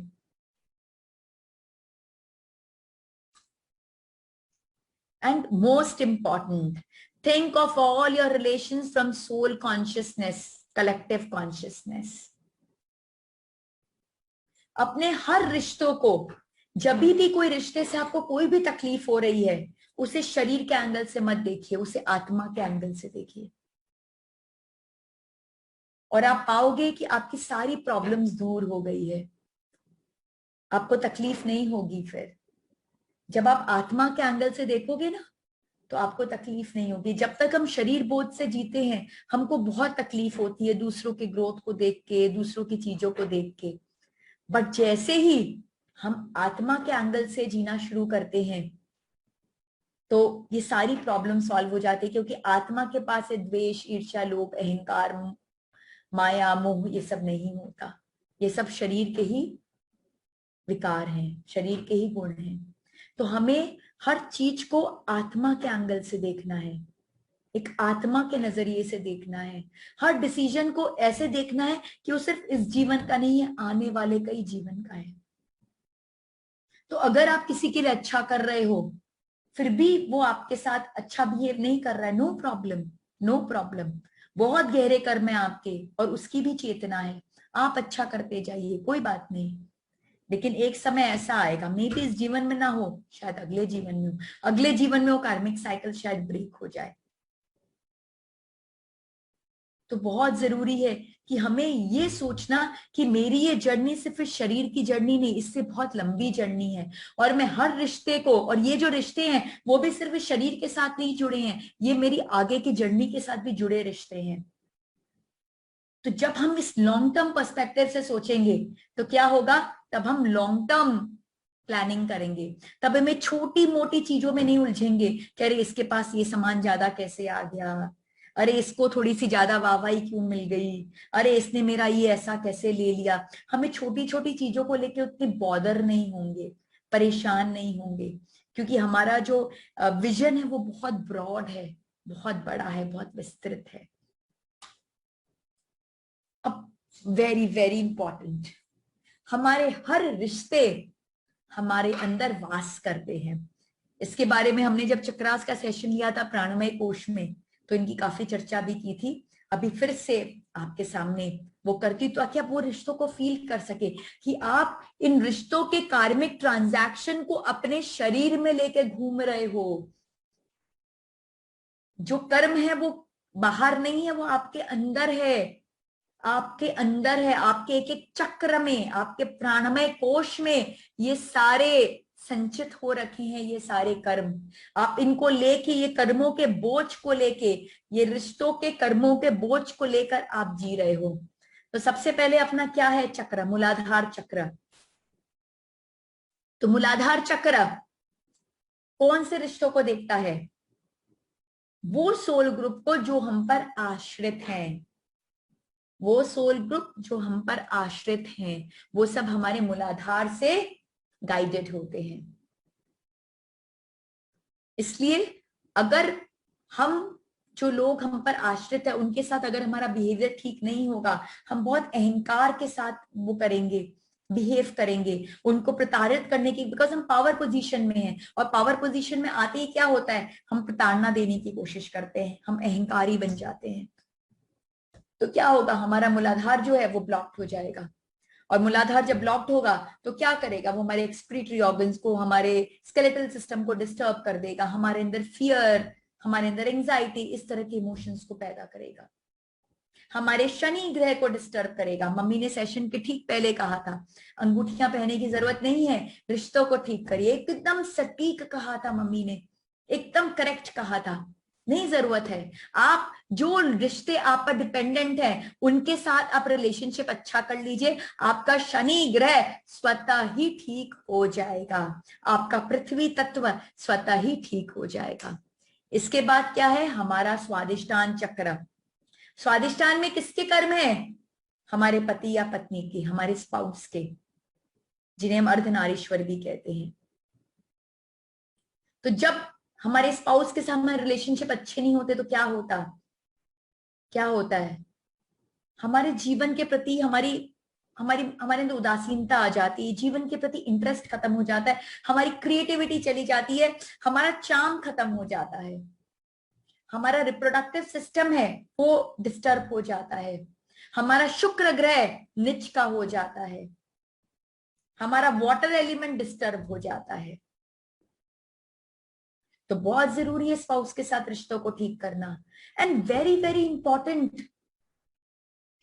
And most important, think of all your relations from soul consciousness, collective consciousness। अपने हर रिश्तों को, जब भी कोई रिश्ते से आपको कोई भी तकलीफ हो रही है, उसे शरीर के एंगल से मत देखिए, उसे आत्मा के एंगल से देखिए, और आप पाओगे कि आपकी सारी प्रॉब्लम्स दूर हो गई है, आपको तकलीफ नहीं होगी। फिर जब आप आत्मा के एंगल से देखोगे ना तो आपको तकलीफ नहीं होगी। जब तक हम शरीर बोध से जीते हैं हमको बहुत तकलीफ होती है, दूसरों के ग्रोथ को देख के, दूसरों की चीजों को देख के। बट जैसे ही हम आत्मा के एंगल से जीना शुरू करते हैं तो ये सारी प्रॉब्लम सॉल्व हो जाती है, क्योंकि आत्मा के पास है द्वेष, ईर्ष्या, लोभ, अहंकार, माया, मोह, ये सब नहीं होता। ये सब शरीर के ही विकार हैं, शरीर के ही गुण हैं। तो हमें हर चीज को आत्मा के एंगल से देखना है, एक आत्मा के नजरिए से देखना है। हर डिसीजन को ऐसे देखना है कि वो सिर्फ इस जीवन का नहीं है, आने वाले कई जीवन का है। तो अगर आप किसी के लिए अच्छा कर रहे हो फिर भी वो आपके साथ अच्छा बिहेव नहीं कर रहा है, नो प्रॉब्लम, नो प्रॉब्लम। बहुत गहरे कर्म है आपके और उसकी भी चेतना है, आप अच्छा करते जाइए, कोई बात नहीं। लेकिन एक समय ऐसा आएगा, मे बी इस जीवन में ना हो, शायद अगले जीवन में हो, अगले जीवन में वो कार्मिक साइकिल शायद ब्रेक हो जाए। तो बहुत जरूरी है कि हमें ये सोचना कि मेरी ये जर्नी सिर्फ इस शरीर की जर्नी नहीं, इससे बहुत लंबी जर्नी है, और मैं हर रिश्ते को, और ये जो रिश्ते हैं वो भी सिर्फ इस शरीर के साथ नहीं जुड़े हैं, ये मेरी आगे की जर्नी के साथ भी जुड़े रिश्ते हैं। तो जब हम इस लॉन्ग टर्म पर्सपेक्टिव से सोचेंगे तो क्या होगा, तब हम लॉन्ग टर्म प्लानिंग करेंगे, तब हमें छोटी मोटी चीजों में नहीं उलझेंगे कि अरे इसके पास ये सामान ज्यादा कैसे आ गया, अरे इसको थोड़ी सी ज्यादा वाहवाही क्यों मिल गई, अरे इसने मेरा ये ऐसा कैसे ले लिया। हमें छोटी छोटी चीजों को लेके उतने बॉदर नहीं होंगे, परेशान नहीं होंगे, क्योंकि हमारा जो विजन है वो बहुत ब्रॉड है, बहुत बड़ा है, बहुत विस्तृत है। अब वेरी वेरी इंपॉर्टेंट, हमारे हर रिश्ते हमारे अंदर वास करते हैं। इसके बारे में हमने जब चक्रास का सेशन लिया था प्राणमय कोश में, तो इनकी काफी चर्चा भी की थी। अभी फिर से आपके सामने वो करती तो ताकि आप वो रिश्तों को फील कर सके कि आप इन रिश्तों के कार्मिक ट्रांजैक्शन को अपने शरीर में लेके घूम रहे हो। जो कर्म है वो बाहर नहीं है, वो आपके अंदर है, आपके अंदर है, आपके एक एक चक्र में, आपके प्राणमय कोश में ये सारे संचित हो रखे हैं, ये सारे कर्म। आप इनको लेके, ये कर्मों के बोझ को लेके, ये रिश्तों के कर्मों के बोझ को लेकर आप जी रहे हो। तो सबसे पहले अपना क्या है चक्र, मूलाधार चक्र। तो मूलाधार चक्र कौन से रिश्तों को देखता है? वो सोल ग्रुप को जो हम पर आश्रित हैं, वो सोल ग्रुप जो हम पर आश्रित हैं, वो सब हमारे मूलाधार से गाइडेड होते हैं। इसलिए अगर हम, जो लोग हम पर आश्रित है, उनके साथ अगर हमारा बिहेवियर ठीक नहीं होगा, हम बहुत अहंकार के साथ वो करेंगे, बिहेव करेंगे, उनको प्रताड़ित करने की, बिकॉज हम पावर पोजीशन में हैं, और पावर पोजीशन में आते ही क्या होता है, हम प्रताड़ना देने की कोशिश करते हैं, हम अहंकारी बन जाते हैं। तो क्या होगा, हमारा मूलाधार जो है वो ब्लॉक्ड हो जाएगा। और मूलाधार जब ब्लॉक्ड होगा तो क्या करेगा, वो हमारे एक्सक्रीटरी ऑर्गन्स को, हमारे स्केलेटल सिस्टम को डिस्टर्ब कर देगा, हमारे अंदर फियर, हमारे अंदर एंजाइटी, इस तरह के इमोशंस को पैदा करेगा, हमारे शनि ग्रह को डिस्टर्ब करेगा। मम्मी ने सेशन के ठीक पहले कहा था, अंगूठियां पहनने की जरूरत नहीं है, रिश्तों को ठीक करिए, एकदम सटीक कहा था मम्मी ने, एकदम करेक्ट कहा था, नहीं जरूरत है। आप जो रिश्ते आप पर डिपेंडेंट है, उनके साथ आप रिलेशनशिप अच्छा कर लीजिए, आपका शनि ग्रह स्वतः ही ठीक हो जाएगा, आपका पृथ्वी तत्व स्वतः ही ठीक हो जाएगा। इसके बाद क्या है, हमारा स्वादिष्टान चक्र। स्वादिष्टान में किसके कर्म है? हमारे पति या पत्नी के, हमारे स्पाउस के, जिन्हें हम अर्धनारीश्वर भी कहते हैं। तो जब हमारे स्पाउस के साथ हमारे रिलेशनशिप अच्छे नहीं होते तो क्या होता, क्या होता है, हमारे जीवन के प्रति हमारी हमारी हमारे अंदर उदासीनता आ जाती है, जीवन के प्रति इंटरेस्ट खत्म हो जाता है, हमारी क्रिएटिविटी चली जाती है, हमारा चार्म खत्म हो जाता है, हमारा रिप्रोडक्टिव सिस्टम है वो डिस्टर्ब हो जाता है, हमारा शुक्र ग्रह नीच का हो जाता है, हमारा वाटर एलिमेंट डिस्टर्ब हो जाता है। तो बहुत जरूरी है स्पाउस के साथ रिश्तों को ठीक करना, एंड वेरी वेरी इंपॉर्टेंट,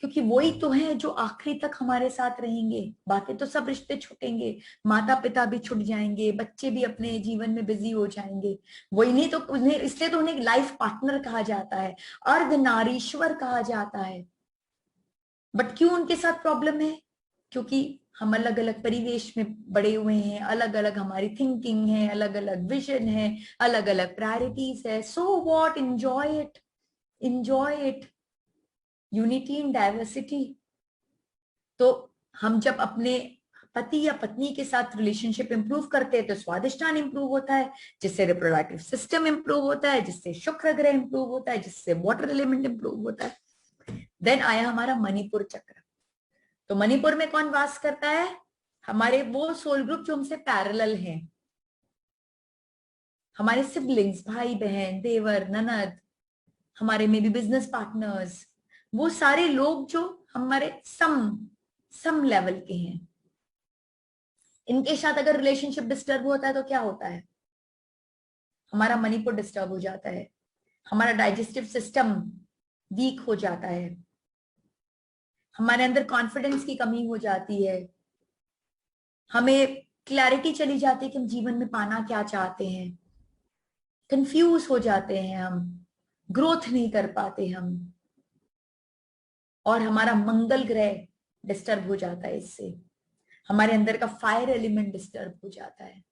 क्योंकि वही तो है जो आखिरी तक हमारे साथ रहेंगे। बाकी तो सब रिश्ते छूटेंगे, माता पिता भी छूट जाएंगे, बच्चे भी अपने जीवन में बिजी हो जाएंगे, वही नहीं तो उन्हें, इसलिए तो उन्हें लाइफ पार्टनर कहा जाता है, अर्धनारीश्वर कहा जाता है। बट क्यों उनके साथ प्रॉब्लम है? क्योंकि हम अलग अलग परिवेश में बड़े हुए हैं, अलग अलग हमारी थिंकिंग है, अलग अलग विजन है, अलग अलग प्रायोरिटीज है। So what, enjoy it, enjoy it, unity in diversity. तो हम जब अपने पति या पत्नी के साथ रिलेशनशिप इंप्रूव करते हैं तो स्वादिष्टान इंप्रूव होता है, जिससे रिप्रोडक्टिव सिस्टम इंप्रूव होता है, जिससे शुक्र ग्रह इंप्रूव होता है, जिससे वाटर एलिमेंट इंप्रूव होता है। देन आया हमारा मणिपुर चक्र। तो मणिपुर में कौन वास करता है? हमारे वो सोल ग्रुप जो हमसे पैरेलल हैं, हमारे सिबलिंग्स, भाई बहन, देवर, ननद, हमारे में भी बिजनेस पार्टनर्स, वो सारे लोग जो हमारे सम लेवल के हैं। इनके साथ अगर रिलेशनशिप डिस्टर्ब होता है तो क्या होता है, हमारा मणिपुर डिस्टर्ब हो जाता है, हमारा डाइजेस्टिव सिस्टम वीक हो जाता है, हमारे अंदर कॉन्फिडेंस की कमी हो जाती है, हमें क्लैरिटी चली जाती है कि हम जीवन में पाना क्या चाहते हैं, कंफ्यूज हो जाते हैं, हम ग्रोथ नहीं कर पाते हम, और हमारा मंगल ग्रह डिस्टर्ब हो जाता है इससे। हमारे अंदर का फायर एलिमेंट डिस्टर्ब हो जाता है।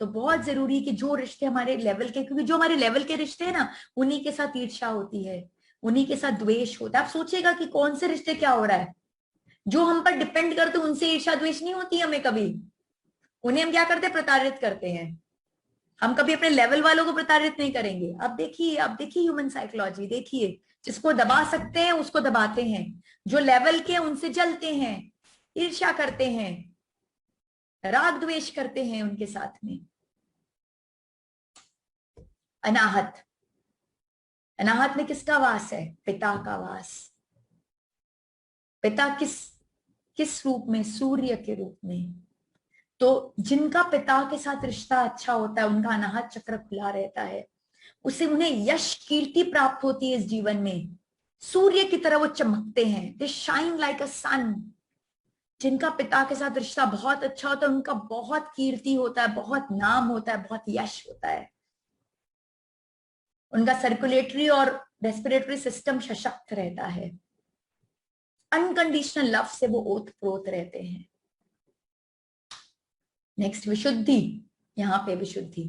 तो बहुत जरूरी है कि जो रिश्ते हमारे लेवल के, क्योंकि जो हमारे लेवल के रिश्ते हैं ना, उन्हीं के साथ ईर्ष्या होती है, उन्हीं के साथ द्वेष होता है। आप सोचिएगा कि कौन से रिश्ते क्या हो रहा है, जो हम पर डिपेंड करते हैं उनसे ईर्ष्या द्वेष नहीं होती हमें कभी। उन्हें हम क्या करते हैं, प्रताड़ित करते हैं। हम कभी अपने लेवल वालों को प्रताड़ित नहीं करेंगे। अब देखिए ह्यूमन साइकोलॉजी देखिए, जिसको दबा सकते हैं उसको दबाते हैं, जो लेवल के हैं उनसे जलते हैं, ईर्ष्या करते हैं, राग द्वेष करते हैं उनके साथ में। अनाहत, अनाहत में किसका वास है, पिता का वास। पिता किस किस रूप में, सूर्य के रूप में। तो जिनका पिता के साथ रिश्ता अच्छा होता है उनका अनाहत चक्र खुला रहता है, उसे उन्हें यश कीर्ति प्राप्त होती है इस जीवन में, सूर्य की तरह वो चमकते हैं, दे शाइन लाइक अ सन। जिनका पिता के साथ रिश्ता बहुत अच्छा होता है उनका बहुत कीर्ति होता है, बहुत नाम होता है, बहुत यश होता है, उनका सर्कुलेटरी और रेस्पिरेटरी सिस्टम सशक्त रहता है, अनकंडीशनल लव से वो ओत प्रोत रहते हैं। नेक्स्ट विशुद्धि, यहां पे विशुद्धि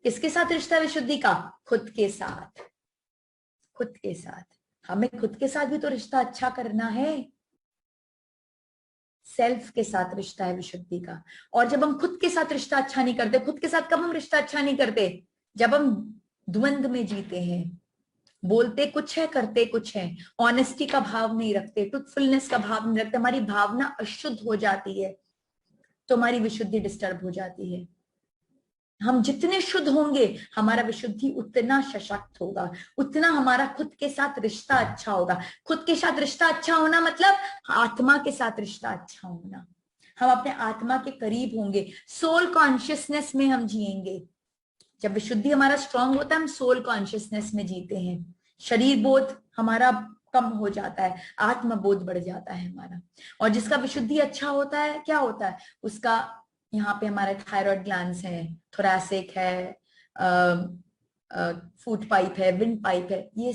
किसके साथ रिश्ता है, विशुद्धि का खुद के साथ। खुद के साथ, हमें खुद के साथ भी तो रिश्ता अच्छा करना है, सेल्फ के साथ रिश्ता है विशुद्धि का। और जब हम खुद के साथ रिश्ता अच्छा नहीं करते, खुद के साथ कब हम रिश्ता अच्छा नहीं करते, जब हम द्वंद्व में जीते हैं, बोलते कुछ है करते कुछ है, ऑनेस्टी का भाव नहीं रखते, ट्रुथफुलनेस का भाव नहीं रखते, हमारी भावना अशुद्ध हो जाती है, तो हमारी विशुद्धि डिस्टर्ब हो जाती है। हम जितने शुद्ध होंगे हमारा विशुद्धि उतना सशक्त होगा, उतना हमारा खुद के साथ रिश्ता अच्छा होगा। खुद के साथ रिश्ता अच्छा होना मतलब आत्मा के साथ रिश्ता अच्छा होना, हम अपने आत्मा के करीब होंगे, सोल कॉन्शियसनेस में हम जिएंगे। जब विशुद्धि हमारा स्ट्रांग होता है हम सोल कॉन्शियसनेस में जीते हैं, शरीर बोध हमारा कम हो जाता है, आत्म बोध बढ़ जाता है हमारा। और जिसका विशुद्धि अच्छा होता है क्या होता है, उसका यहाँ पे हमारे थायराइड ग्लैंड्स हैं, थोरैसिक है, फूड पाइप है, विंड पाइप है, ये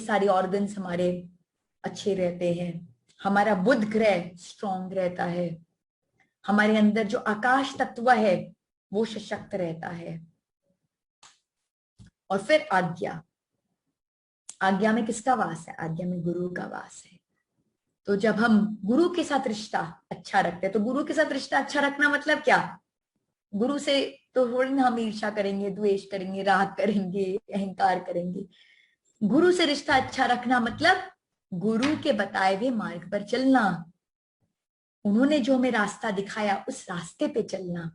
सारे ऑर्गन्स हमारे अच्छे रहते हैं, हमारा बुध ग्रह स्ट्रांग रहता है, हमारे अंदर जो आकाश तत्व है वो सशक्त रहता है। और फिर आज्ञा, आज्ञा में किसका वास है, आज्ञा में गुरु का वास है। तो जब हम गुरु के साथ रिश्ता अच्छा रखते हैं, तो गुरु के साथ रिश्ता अच्छा रखना मतलब क्या, गुरु से तो थोड़ी ना हम ईर्ष्या करेंगे, द्वेष करेंगे, राग करेंगे, अहंकार करेंगे। गुरु से रिश्ता अच्छा रखना मतलब गुरु के बताए हुए मार्ग पर चलना, उन्होंने जो हमें रास्ता दिखाया उस रास्ते पे चलना।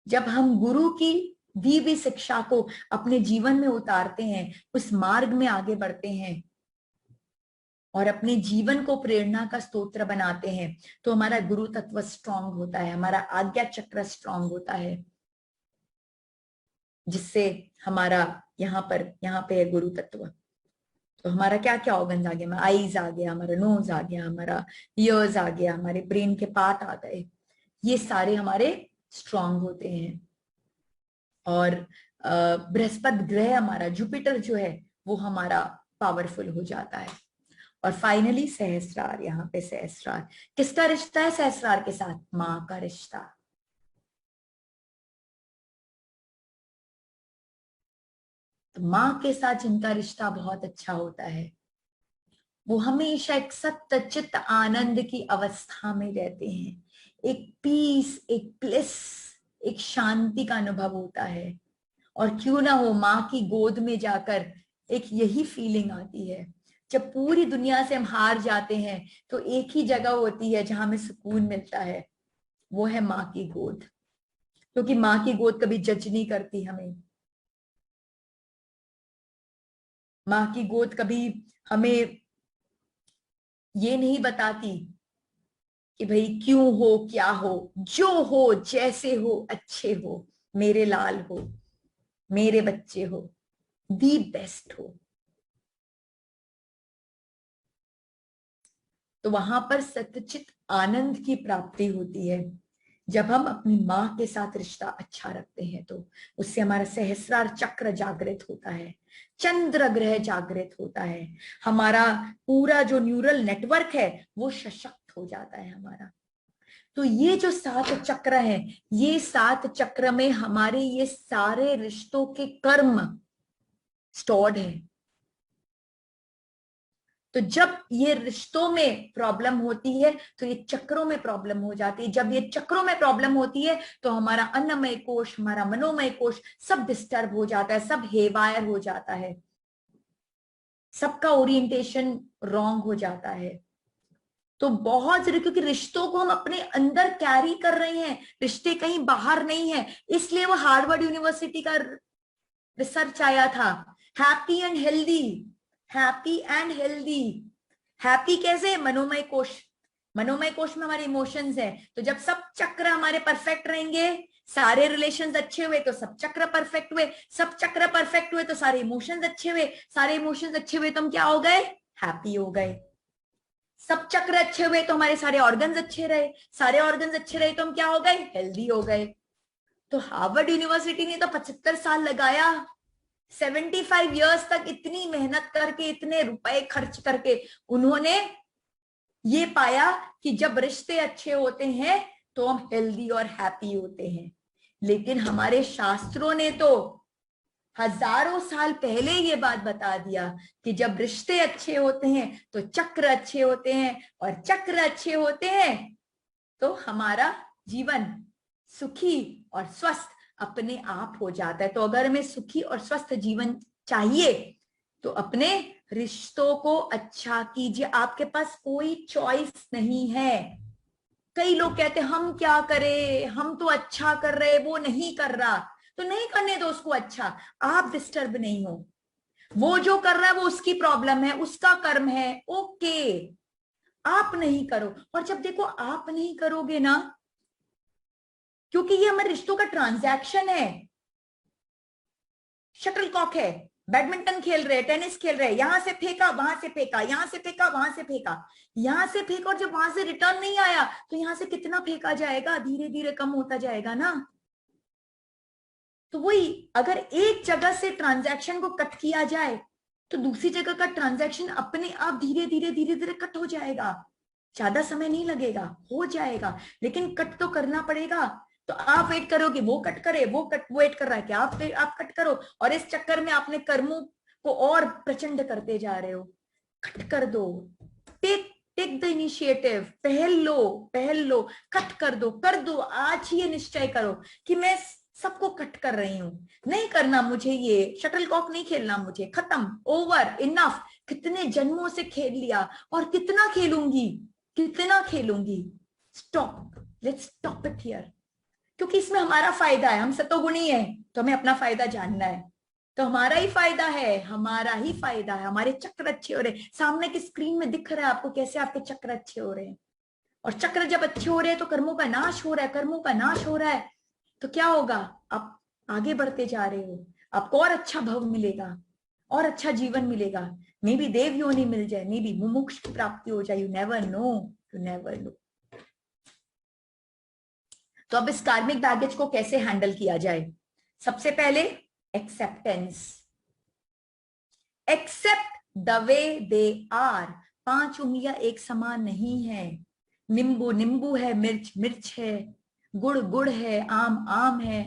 जब हम गुरु की दी हुई शिक्षा को अपने जीवन में उतारते हैं, उस मार्ग में आगे बढ़ते हैं और अपने जीवन को प्रेरणा का स्तोत्र बनाते हैं, तो हमारा गुरु तत्व स्ट्रांग होता है, हमारा आज्ञा चक्र स्ट्रांग होता है, जिससे हमारा यहाँ पे है गुरु तत्व। तो हमारा क्या क्या ऑर्गन्स आ गया, हमारा आईज आ गया, हमारा नोज आ गया, हमारा ईयर्स आ गया, हमारे ब्रेन के पार्ट आ गए, ये सारे हमारे स्ट्रांग होते हैं। और बृहस्पति ग्रह हमारा, जुपिटर जो है वो हमारा पावरफुल हो जाता है। और फाइनली सहस्रार, यहाँ पे सहस्रार किसका रिश्ता है, सहस्रार के साथ माँ का रिश्ता। तो माँ के साथ जिनका रिश्ता बहुत अच्छा होता है वो हमेशा एक सत्चित आनंद की अवस्था में रहते हैं, एक पीस, एक ब्लिस, एक शांति का अनुभव होता है। और क्यों ना हो, माँ की गोद में जाकर एक यही फीलिंग आती है। जब पूरी दुनिया से हम हार जाते हैं तो एक ही जगह होती है जहां हमें सुकून मिलता है, वो है माँ की गोद। क्योंकि माँ की गोद कभी जज नहीं करती हमें, माँ की गोद कभी हमें ये नहीं बताती कि भाई क्यों हो, क्या हो, जो हो, जैसे हो, अच्छे हो, मेरे लाल हो, मेरे बच्चे हो, दी बेस्ट हो। तो वहां पर सतचित आनंद की प्राप्ति होती है, जब हम अपनी माँ के साथ रिश्ता अच्छा रखते हैं तो उससे हमारा सहस्रार चक्र जागृत होता है, चंद्र ग्रह जागृत होता है, हमारा पूरा जो न्यूरल नेटवर्क है वो सशक्त हो जाता है हमारा। तो ये जो 7 चक्र है, ये 7 चक्र में हमारे ये सारे रिश्तों के कर्म स्टोर्ड है। तो जब ये रिश्तों में प्रॉब्लम होती है तो ये चक्रों में प्रॉब्लम हो जाती है। जब ये चक्रों में प्रॉब्लम होती है तो हमारा अन्नमय कोश, हमारा मनोमय कोश सब डिस्टर्ब हो जाता है, सब हेवायर हो जाता है, सबका ओरिएंटेशन रॉन्ग हो जाता है। तो बहुत जरूरी, क्योंकि रिश्तों को हम अपने अंदर कैरी कर रहे हैं, रिश्ते कहीं बाहर नहीं है। इसलिए वो हार्वर्ड यूनिवर्सिटी का रिसर्च आया था, happy and healthy, happy and healthy. Happy कैसे? मनोमय कोश, मनोमय कोश में हमारे इमोशंस है। तो जब सब चक्र हमारे परफेक्ट रहेंगे, सारे रिलेशंस अच्छे हुए तो सब चक्र परफेक्ट हुए, सब चक्र परफेक्ट हुए तो सारे इमोशंस अच्छे हुए, सारे इमोशंस अच्छे हुए तो हम क्या हो गए? हैप्पी हो गए। सब चक्र अच्छे हुए तो हमारे सारे ऑर्गन्स अच्छे रहे, सारे ऑर्गन्स अच्छे रहे तो हम क्या हो गए? हेल्दी हो गए। तो हार्वर्ड यूनिवर्सिटी ने तो 75 साल लगाया, 75 इयर्स तक इतनी मेहनत करके, इतने रुपए खर्च करके उन्होंने ये पाया कि जब रिश्ते अच्छे होते हैं तो हम हेल्दी और हैप्पी होते हैं। लेकिन हमारे शास्त्रों ने तो हजारों साल पहले ये बात बता दिया कि जब रिश्ते अच्छे होते हैं तो चक्र अच्छे होते हैं, और चक्र अच्छे होते हैं तो हमारा जीवन सुखी और स्वस्थ अपने आप हो जाता है। तो अगर हमें सुखी और स्वस्थ जीवन चाहिए तो अपने रिश्तों को अच्छा कीजिए। आपके पास कोई चॉइस नहीं है। कई लोग कहते हैं हम क्या करें, हम तो अच्छा कर रहे, वो नहीं कर रहा, तो नहीं करने दो उसको अच्छा, आप डिस्टर्ब नहीं हो। वो जो कर रहा है वो उसकी प्रॉब्लम है, उसका कर्म है, ओके, आप नहीं करो। और जब देखो आप नहीं करोगे ना, क्योंकि ये हमारे रिश्तों का ट्रांजैक्शन है, शटलकॉक है, बैडमिंटन खेल रहे, टेनिस खेल रहे, यहां से फेंका, वहां से फेंका, यहां से फेंका, वहां से फेंका, यहां से फेंका, और जब वहां से रिटर्न नहीं आया तो यहां से कितना फेंका जाएगा? धीरे धीरे कम होता जाएगा ना। तो वही, अगर एक जगह से ट्रांजैक्शन को कट किया जाए तो दूसरी जगह का ट्रांजैक्शन अपने आप धीरे धीरे धीरे धीरे कट हो जाएगा। ज्यादा समय नहीं लगेगा, हो जाएगा, लेकिन कट तो करना पड़ेगा। तो आप वेट करोगे वो कट करे, वो कट वेट कर रहा है कि आप कट करो, और इस चक्कर में आपने कर्मों को और प्रचंड करते जा रहे हो। कट कर दो, टेक टेक द इनिशिएटिव, पहल लो, पहल लो, कट कर दो। आज ही ये निश्चय करो कि मैं सबको कट कर रही हूं, नहीं करना मुझे, ये शटलकॉक नहीं खेलना मुझे, खत्म, ओवर, इनफ। कितने जन्मों से खेल लिया और कितना खेलूंगी, कितना खेलूंगी। Stop, let's stop it here. क्योंकि इसमें हमारा फायदा है, हम सतोगुणी है तो हमें अपना फायदा जानना है। तो हमारा ही फायदा है, हमारा ही फायदा है, हमारे चक्र अच्छे हो रहे हैं। सामने की स्क्रीन में दिख रहा है आपको कैसे आपके चक्र अच्छे हो रहे हैं। और चक्र जब अच्छे हो रहे हैं तो कर्मों का नाश हो रहा है, कर्मों का नाश हो रहा है तो क्या होगा? आप आगे बढ़ते जा रहे हो, आपको और अच्छा भव मिलेगा, और अच्छा जीवन मिलेगा। मे बी देव योनि मिल जाए, मे बी मुमुक्ष की प्राप्ति हो जाए, you never know, you never know. तो अब इस कार्मिक बैगेज को कैसे हैंडल किया जाए? सबसे पहले acceptance, accept the way they are. 5 उंगलियां एक समान नहीं है। नींबू नींबू है, मिर्च मिर्च है, गुड़ गुड़ है, आम आम है।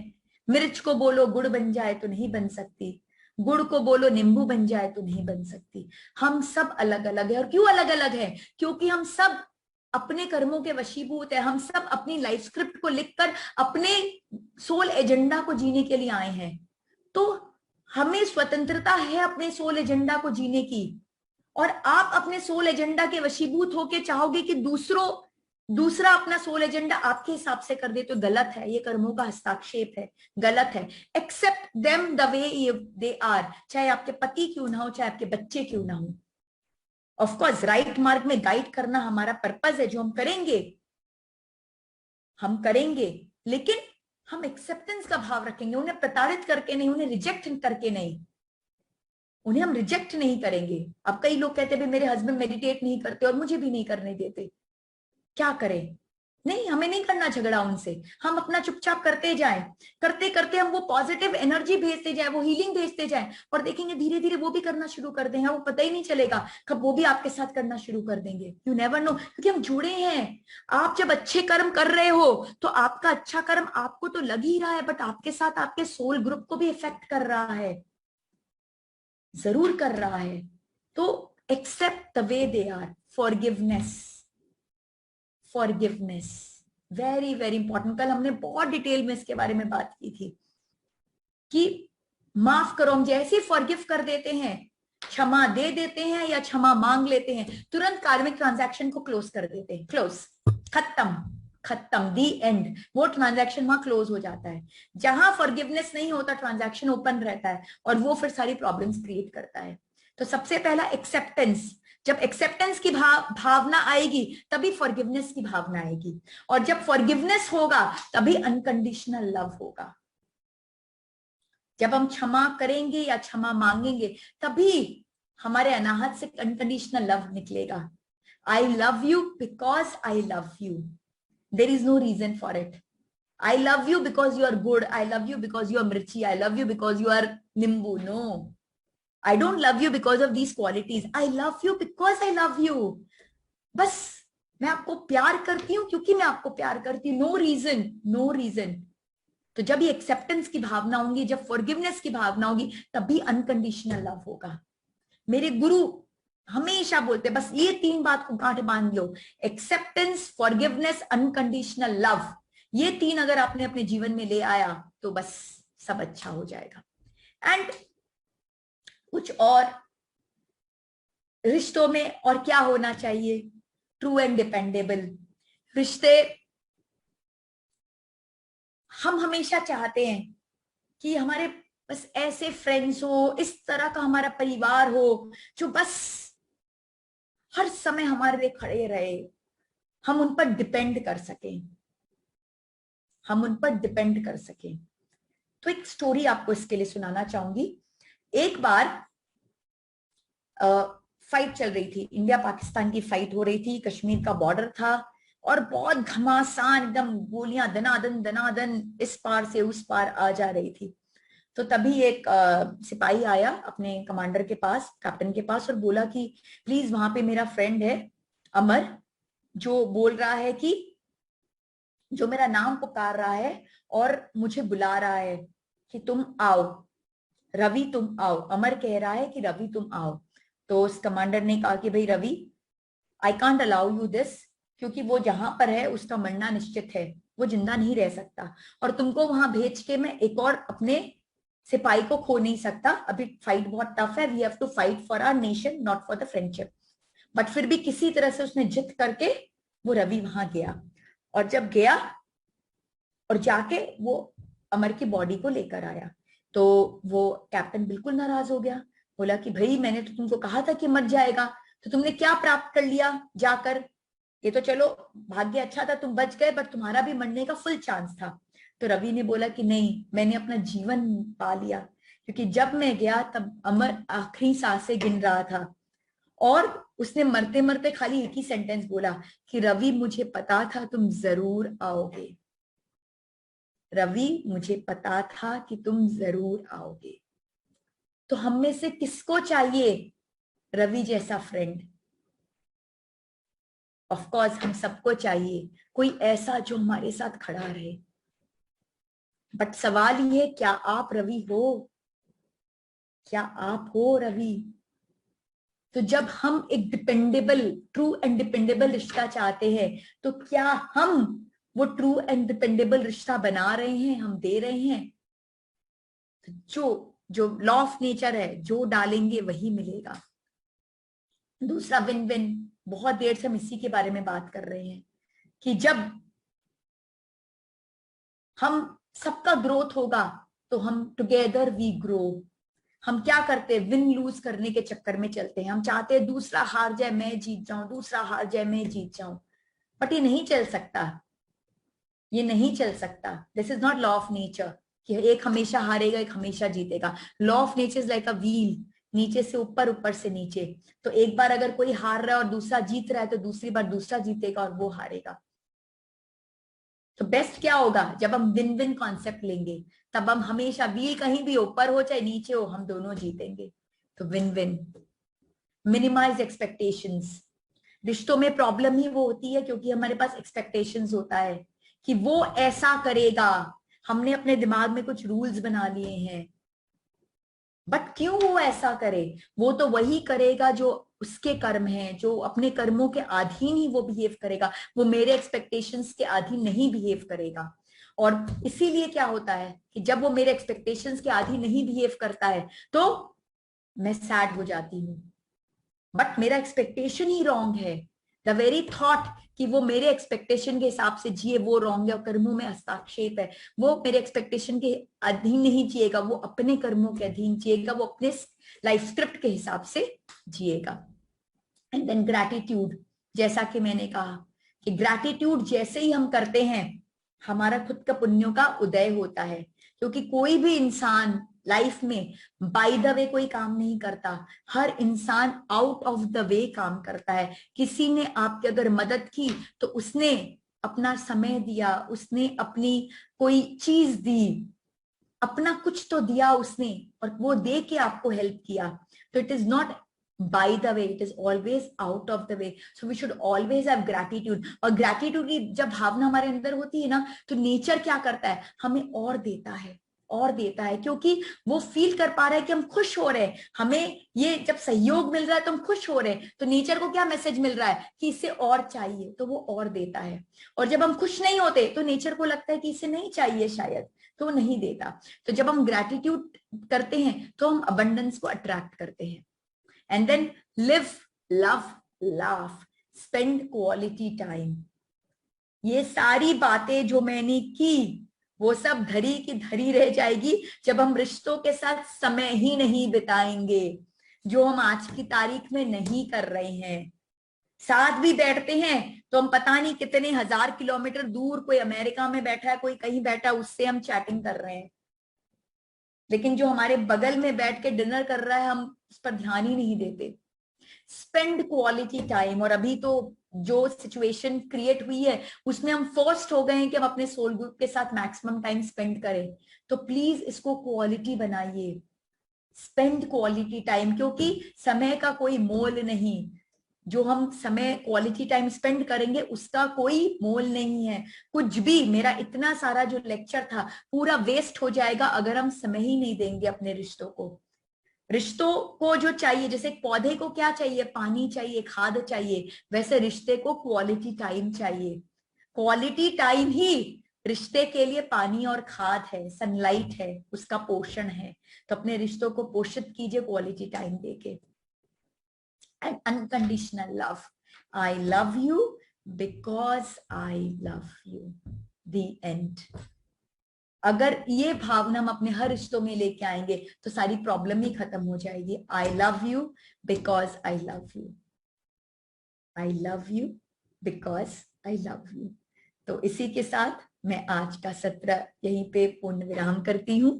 मिर्च को बोलो गुड़ बन जाए तो नहीं बन सकती, गुड़ को बोलो नींबू बन जाए तो नहीं बन सकती। हम सब अलग अलग है। और क्यों अलग अलग है? क्योंकि हम सब अपने कर्मों के वशीभूत है। हम सब अपनी लाइफ स्क्रिप्ट को लिखकर अपने सोल एजेंडा को जीने के लिए आए हैं। तो हमें स्वतंत्रता है अपने सोल एजेंडा को जीने की। और आप अपने सोल एजेंडा के वशीभूत होके चाहोगे कि दूसरा अपना सोल एजेंडा आपके हिसाब से कर दे, तो गलत है, ये कर्मों का हस्ताक्षेप है, गलत है। Accept them the way they are, चाहे आपके पति क्यों ना हो, चाहे आपके बच्चे क्यों ना हो। ऑफ कोर्स राइट मार्ग में गाइड करना हमारा पर्पस है, जो हम करेंगे, हम करेंगे, लेकिन हम एक्सेप्टेंस का भाव रखेंगे, उन्हें प्रताड़ित करके नहीं, उन्हें रिजेक्ट करके नहीं, उन्हें हम रिजेक्ट नहीं करेंगे। अब कई लोग कहते हैं मेरे हस्बैंड मेडिटेट नहीं करते और मुझे भी नहीं करने देते, क्या करें? नहीं, हमें नहीं करना झगड़ा उनसे, हम अपना चुपचाप करते जाएं, करते करते हम वो पॉजिटिव एनर्जी भेजते जाएं, वो हीलिंग भेजते जाएं, और देखेंगे धीरे धीरे वो भी करना शुरू कर देंगे, वो पता ही नहीं चलेगा कब वो भी आपके साथ करना शुरू कर देंगे। यू नेवर नो, क्योंकि हम जुड़े हैं। आप जब अच्छे कर्म कर रहे हो तो आपका अच्छा कर्म आपको तो लग ही रहा है, बट आपके साथ आपके सोल ग्रुप को भी इफेक्ट कर रहा है, जरूर कर रहा है। तो accept the way they are, forgiveness, forgiveness very very important. कल हमने बहुत डिटेल में इसके बारे में बात की थी कि माफ करो, हम जैसे फॉरगिव कर देते हैं, क्षमा दे देते हैं या क्षमा मांग लेते हैं, तुरंत कार्मिक ट्रांजैक्शन को क्लोज कर देते हैं, क्लोज, खत्म, खत्म, दी एंड। वो ट्रांजैक्शन वहां क्लोज हो जाता है। जहां फॉरगिवनेस नहीं होता, ट्रांजैक्शन ओपन रहता है, और वो फिर सारी प्रॉब्लम्स क्रिएट करता है। तो सबसे पहला एक्सेप्टेंस, जब एक्सेप्टेंस की भावना आएगी तभी फॉरगिवनेस की भावना आएगी, और जब फॉरगिवनेस होगा तभी अनकंडीशनल लव होगा। जब हम क्षमा करेंगे या क्षमा मांगेंगे तभी हमारे अनाहत से अनकंडीशनल लव निकलेगा। I love you because I love you, there is no reason for it. I love you because you are good. I love you because you are mirchi. I love you because you are nimbu. No, I don't love you because of these qualities. I love you because I love you. बस मैं आपको प्यार करती हूँ क्योंकि मैं आपको प्यार करती हूँ, नो रीजन, नो रीजन। तो जब ये एक्सेप्टेंस की भावना होगी, जब फॉरगिवनेस की भावना होगी, तभी अनकंडीशनल लव होगा। मेरे गुरु हमेशा बोलते, बस ये 3 बात को गांठ बांध लो, एक्सेप्टेंस, फॉरगिवनेस, अनकंडीशनल लव। ये 3 अगर आपने अपने जीवन में ले आया तो बस सब अच्छा हो जाएगा। एंड कुछ और रिश्तों में और क्या होना चाहिए? ट्रू एंड डिपेंडेबल रिश्ते। हम हमेशा चाहते हैं कि हमारे बस ऐसे फ्रेंड्स हो, इस तरह का हमारा परिवार हो जो बस हर समय हमारे लिए खड़े रहे, हम उन पर डिपेंड कर सकें, हम उन पर डिपेंड कर सकें। तो एक स्टोरी आपको इसके लिए सुनाना चाहूंगी। एक बार फाइट चल रही थी, इंडिया पाकिस्तान की फाइट हो रही थी, कश्मीर का बॉर्डर था, और बहुत घमासान एकदम गोलियां दनादन दनादन इस पार से उस पार आ जा रही थी। तो तभी एक सिपाही आया अपने कमांडर के पास, कैप्टन के पास, और बोला कि प्लीज वहां पे मेरा फ्रेंड है अमर, जो बोल रहा है कि, जो मेरा नाम पुकार रहा है और मुझे बुला रहा है कि तुम आओ, रवि तुम आओ। अमर कह रहा है कि रवि तुम आओ। तो उस कमांडर ने कहा कि भाई Ravi, I can't allow you this, क्योंकि वो जहां पर है उसका मरना निश्चित है, वो जिंदा नहीं रह सकता, और तुमको वहां भेज के मैं एक और अपने सिपाही को खो नहीं सकता। अभी फाइट बहुत टफ है, we have to fight for our nation, not for the friendship. But फिर भी किसी तरह से उसने जिद करके वो रवि वहां गया, और जब गया और जाके वो अमर की बॉडी को लेकर आया, तो वो कैप्टन बिल्कुल नाराज हो गया। बोला कि भाई मैंने तो तुमको कहा था कि मर जाएगा, तो तुमने क्या प्राप्त कर लिया जाकर? ये तो चलो भाग्य अच्छा था, तुम बच गए, बट तुम्हारा भी मरने का फुल चांस था। तो रवि ने बोला कि नहीं, मैंने अपना जीवन पा लिया, क्योंकि जब मैं गया तब अमर आखिरी सांसें गिन रहा था, और उसने मरते मरते खाली एक ही सेंटेंस बोला कि रवि मुझे पता था तुम जरूर आओगे, रवि मुझे पता था कि तुम जरूर आओगे। तो हम में से किसको चाहिए रवि जैसा फ्रेंड? ऑफ कोर्स हम सबको चाहिए कोई ऐसा जो हमारे साथ खड़ा रहे। बट सवाल ये, क्या आप रवि हो? क्या आप हो रवि? तो जब हम एक डिपेंडेबल, ट्रू एंड डिपेंडेबल रिश्ता चाहते हैं, तो क्या हम वो ट्रू एंड डिपेंडेबल रिश्ता बना रहे हैं, हम दे रहे हैं? तो जो जो लॉ ऑफ नेचर है, जो डालेंगे वही मिलेगा। दूसरा विन विन, बहुत देर से हम इसी के बारे में बात कर रहे हैं कि जब हम सबका ग्रोथ होगा तो हम टुगेदर वी ग्रो। हम क्या करते हैं, विन लूज करने के चक्कर में चलते हैं। हम चाहते हैं दूसरा हार जाए मैं जीत जाऊं, दूसरा हार जाए मैं जीत जाऊं, बट ये नहीं चल सकता, ये नहीं चल सकता। This is not law of nature कि एक हमेशा हारेगा एक हमेशा जीतेगा। Law of nature is like a wheel, नीचे से ऊपर, ऊपर से नीचे। तो एक बार अगर कोई हार रहा है और दूसरा जीत रहा है, तो दूसरी बार दूसरा जीतेगा और वो हारेगा। तो बेस्ट क्या होगा, जब हम विन विन कॉन्सेप्ट लेंगे, तब हम हमेशा व्हील कहीं भी ऊपर हो चाहे नीचे हो, हम दोनों जीतेंगे। तो विन विन। Minimise expectations. रिश्तों में प्रॉब्लम ही वो होती है क्योंकि हमारे पास एक्सपेक्टेशंस होता है कि वो ऐसा करेगा, हमने अपने दिमाग में कुछ रूल्स बना लिए हैं, बट क्यों वो ऐसा करे? वो तो वही करेगा जो उसके कर्म हैं, जो अपने कर्मों के अधीन ही वो बिहेव करेगा, वो मेरे एक्सपेक्टेशंस के अधीन नहीं बिहेव करेगा। और इसीलिए क्या होता है कि जब वो मेरे एक्सपेक्टेशंस के अधीन नहीं बिहेव करता है तो मैं सैड हो जाती हूँ, बट मेरा एक्सपेक्टेशन ही रॉन्ग है। द वेरी थॉट कि वो मेरे एक्सपेक्टेशन के हिसाब से जिए वो रॉन्ग है, और कर्मों में हस्तक्षेप है। वो मेरे एक्सपेक्टेशन के अधीन नहीं जिएगा, वो अपने कर्मों के अधीन जिएगा, वो अपने लाइफ स्क्रिप्ट के हिसाब से जिएगा। एंड देन ग्रैटिट्यूड, जैसा कि मैंने कहा कि ग्रैटिट्यूड जैसे ही हम करते हैं हमारा खुद का पुण्यों का उदय होता है, क्योंकि कोई भी इंसान लाइफ में बाय द वे कोई काम नहीं करता, हर इंसान आउट ऑफ द वे काम करता है। किसी ने आपकी अगर मदद की तो उसने अपना समय दिया, उसने अपनी कोई चीज दी, अपना कुछ तो दिया उसने, और वो दे के आपको हेल्प किया। तो it is not by the way, it is always out of the way, so we should always have gratitude। और ग्रैटिट्यूड की जब भावना हमारे अंदर होती है ना, तो नेचर क्या करता है, हमें और देता है, और देता है, क्योंकि वो फील कर पा रहा है कि हम खुश हो रहे हैं, हमें ये जब सहयोग मिल रहा है तो हम खुश हो रहे हैं, तो नेचर को क्या मैसेज मिल रहा है कि इसे और चाहिए, तो वो और देता है। और जब हम खुश नहीं होते तो नेचर को लगता है कि इसे नहीं चाहिए शायद, तो वो नहीं देता। तो जब हम ग्रैटिट्यूड करते हैं तो हम अबंडेंस को अट्रैक्ट करते हैं। And then live, love, laugh, spend quality time। ये सारी बातें जो मैंने की वो सब धरी की धरी रह जाएगी जब हम रिश्तों के साथ समय ही नहीं बिताएंगे, जो हम आज की तारीख में नहीं कर रहे हैं। साथ भी बैठते हैं तो हम पता नहीं कितने हजार किलोमीटर दूर, कोई अमेरिका में बैठा है, कोई कहीं बैठा है, उससे हम चैटिंग कर रहे हैं, लेकिन जो हमारे बगल में बैठ के डिनर कर रहा है हम उस पर ध्यान ही नहीं देते। Spend quality time. और अभी तो जो सिचुएशन क्रिएट हुई है उसमें हम फोर्स्ड हो गए हैं कि हम अपने सोल ग्रुप के साथ मैक्सिमम टाइम स्पेंड करें, तो प्लीज इसको क्वालिटी बनाइए। स्पेंड क्वालिटी टाइम, क्योंकि समय का कोई मोल नहीं, जो हम समय क्वालिटी टाइम स्पेंड करेंगे उसका कोई मोल नहीं है। कुछ भी, मेरा इतना सारा जो लेक्चर था पूरा वेस्ट हो जाएगा अगर हम समय ही नहीं देंगे अपने रिश्तों को। रिश्तों को जो चाहिए, जैसे एक पौधे को क्या चाहिए, पानी चाहिए, खाद चाहिए, वैसे रिश्ते को क्वालिटी टाइम चाहिए। क्वालिटी टाइम ही रिश्ते के लिए पानी और खाद है, सनलाइट है, उसका पोषण है। तो अपने रिश्तों को पोषित कीजिए क्वालिटी टाइम देके। And unconditional love, I love you because I love you, the end. अगर ये भावना हम अपने हर रिश्तों में लेके आएंगे तो सारी प्रॉब्लम ही खत्म हो जाएगी। आई love you because I love you, I love you because I love you. तो इसी के साथ मैं आज का सत्र यहीं पे पूर्ण विराम करती हूँ।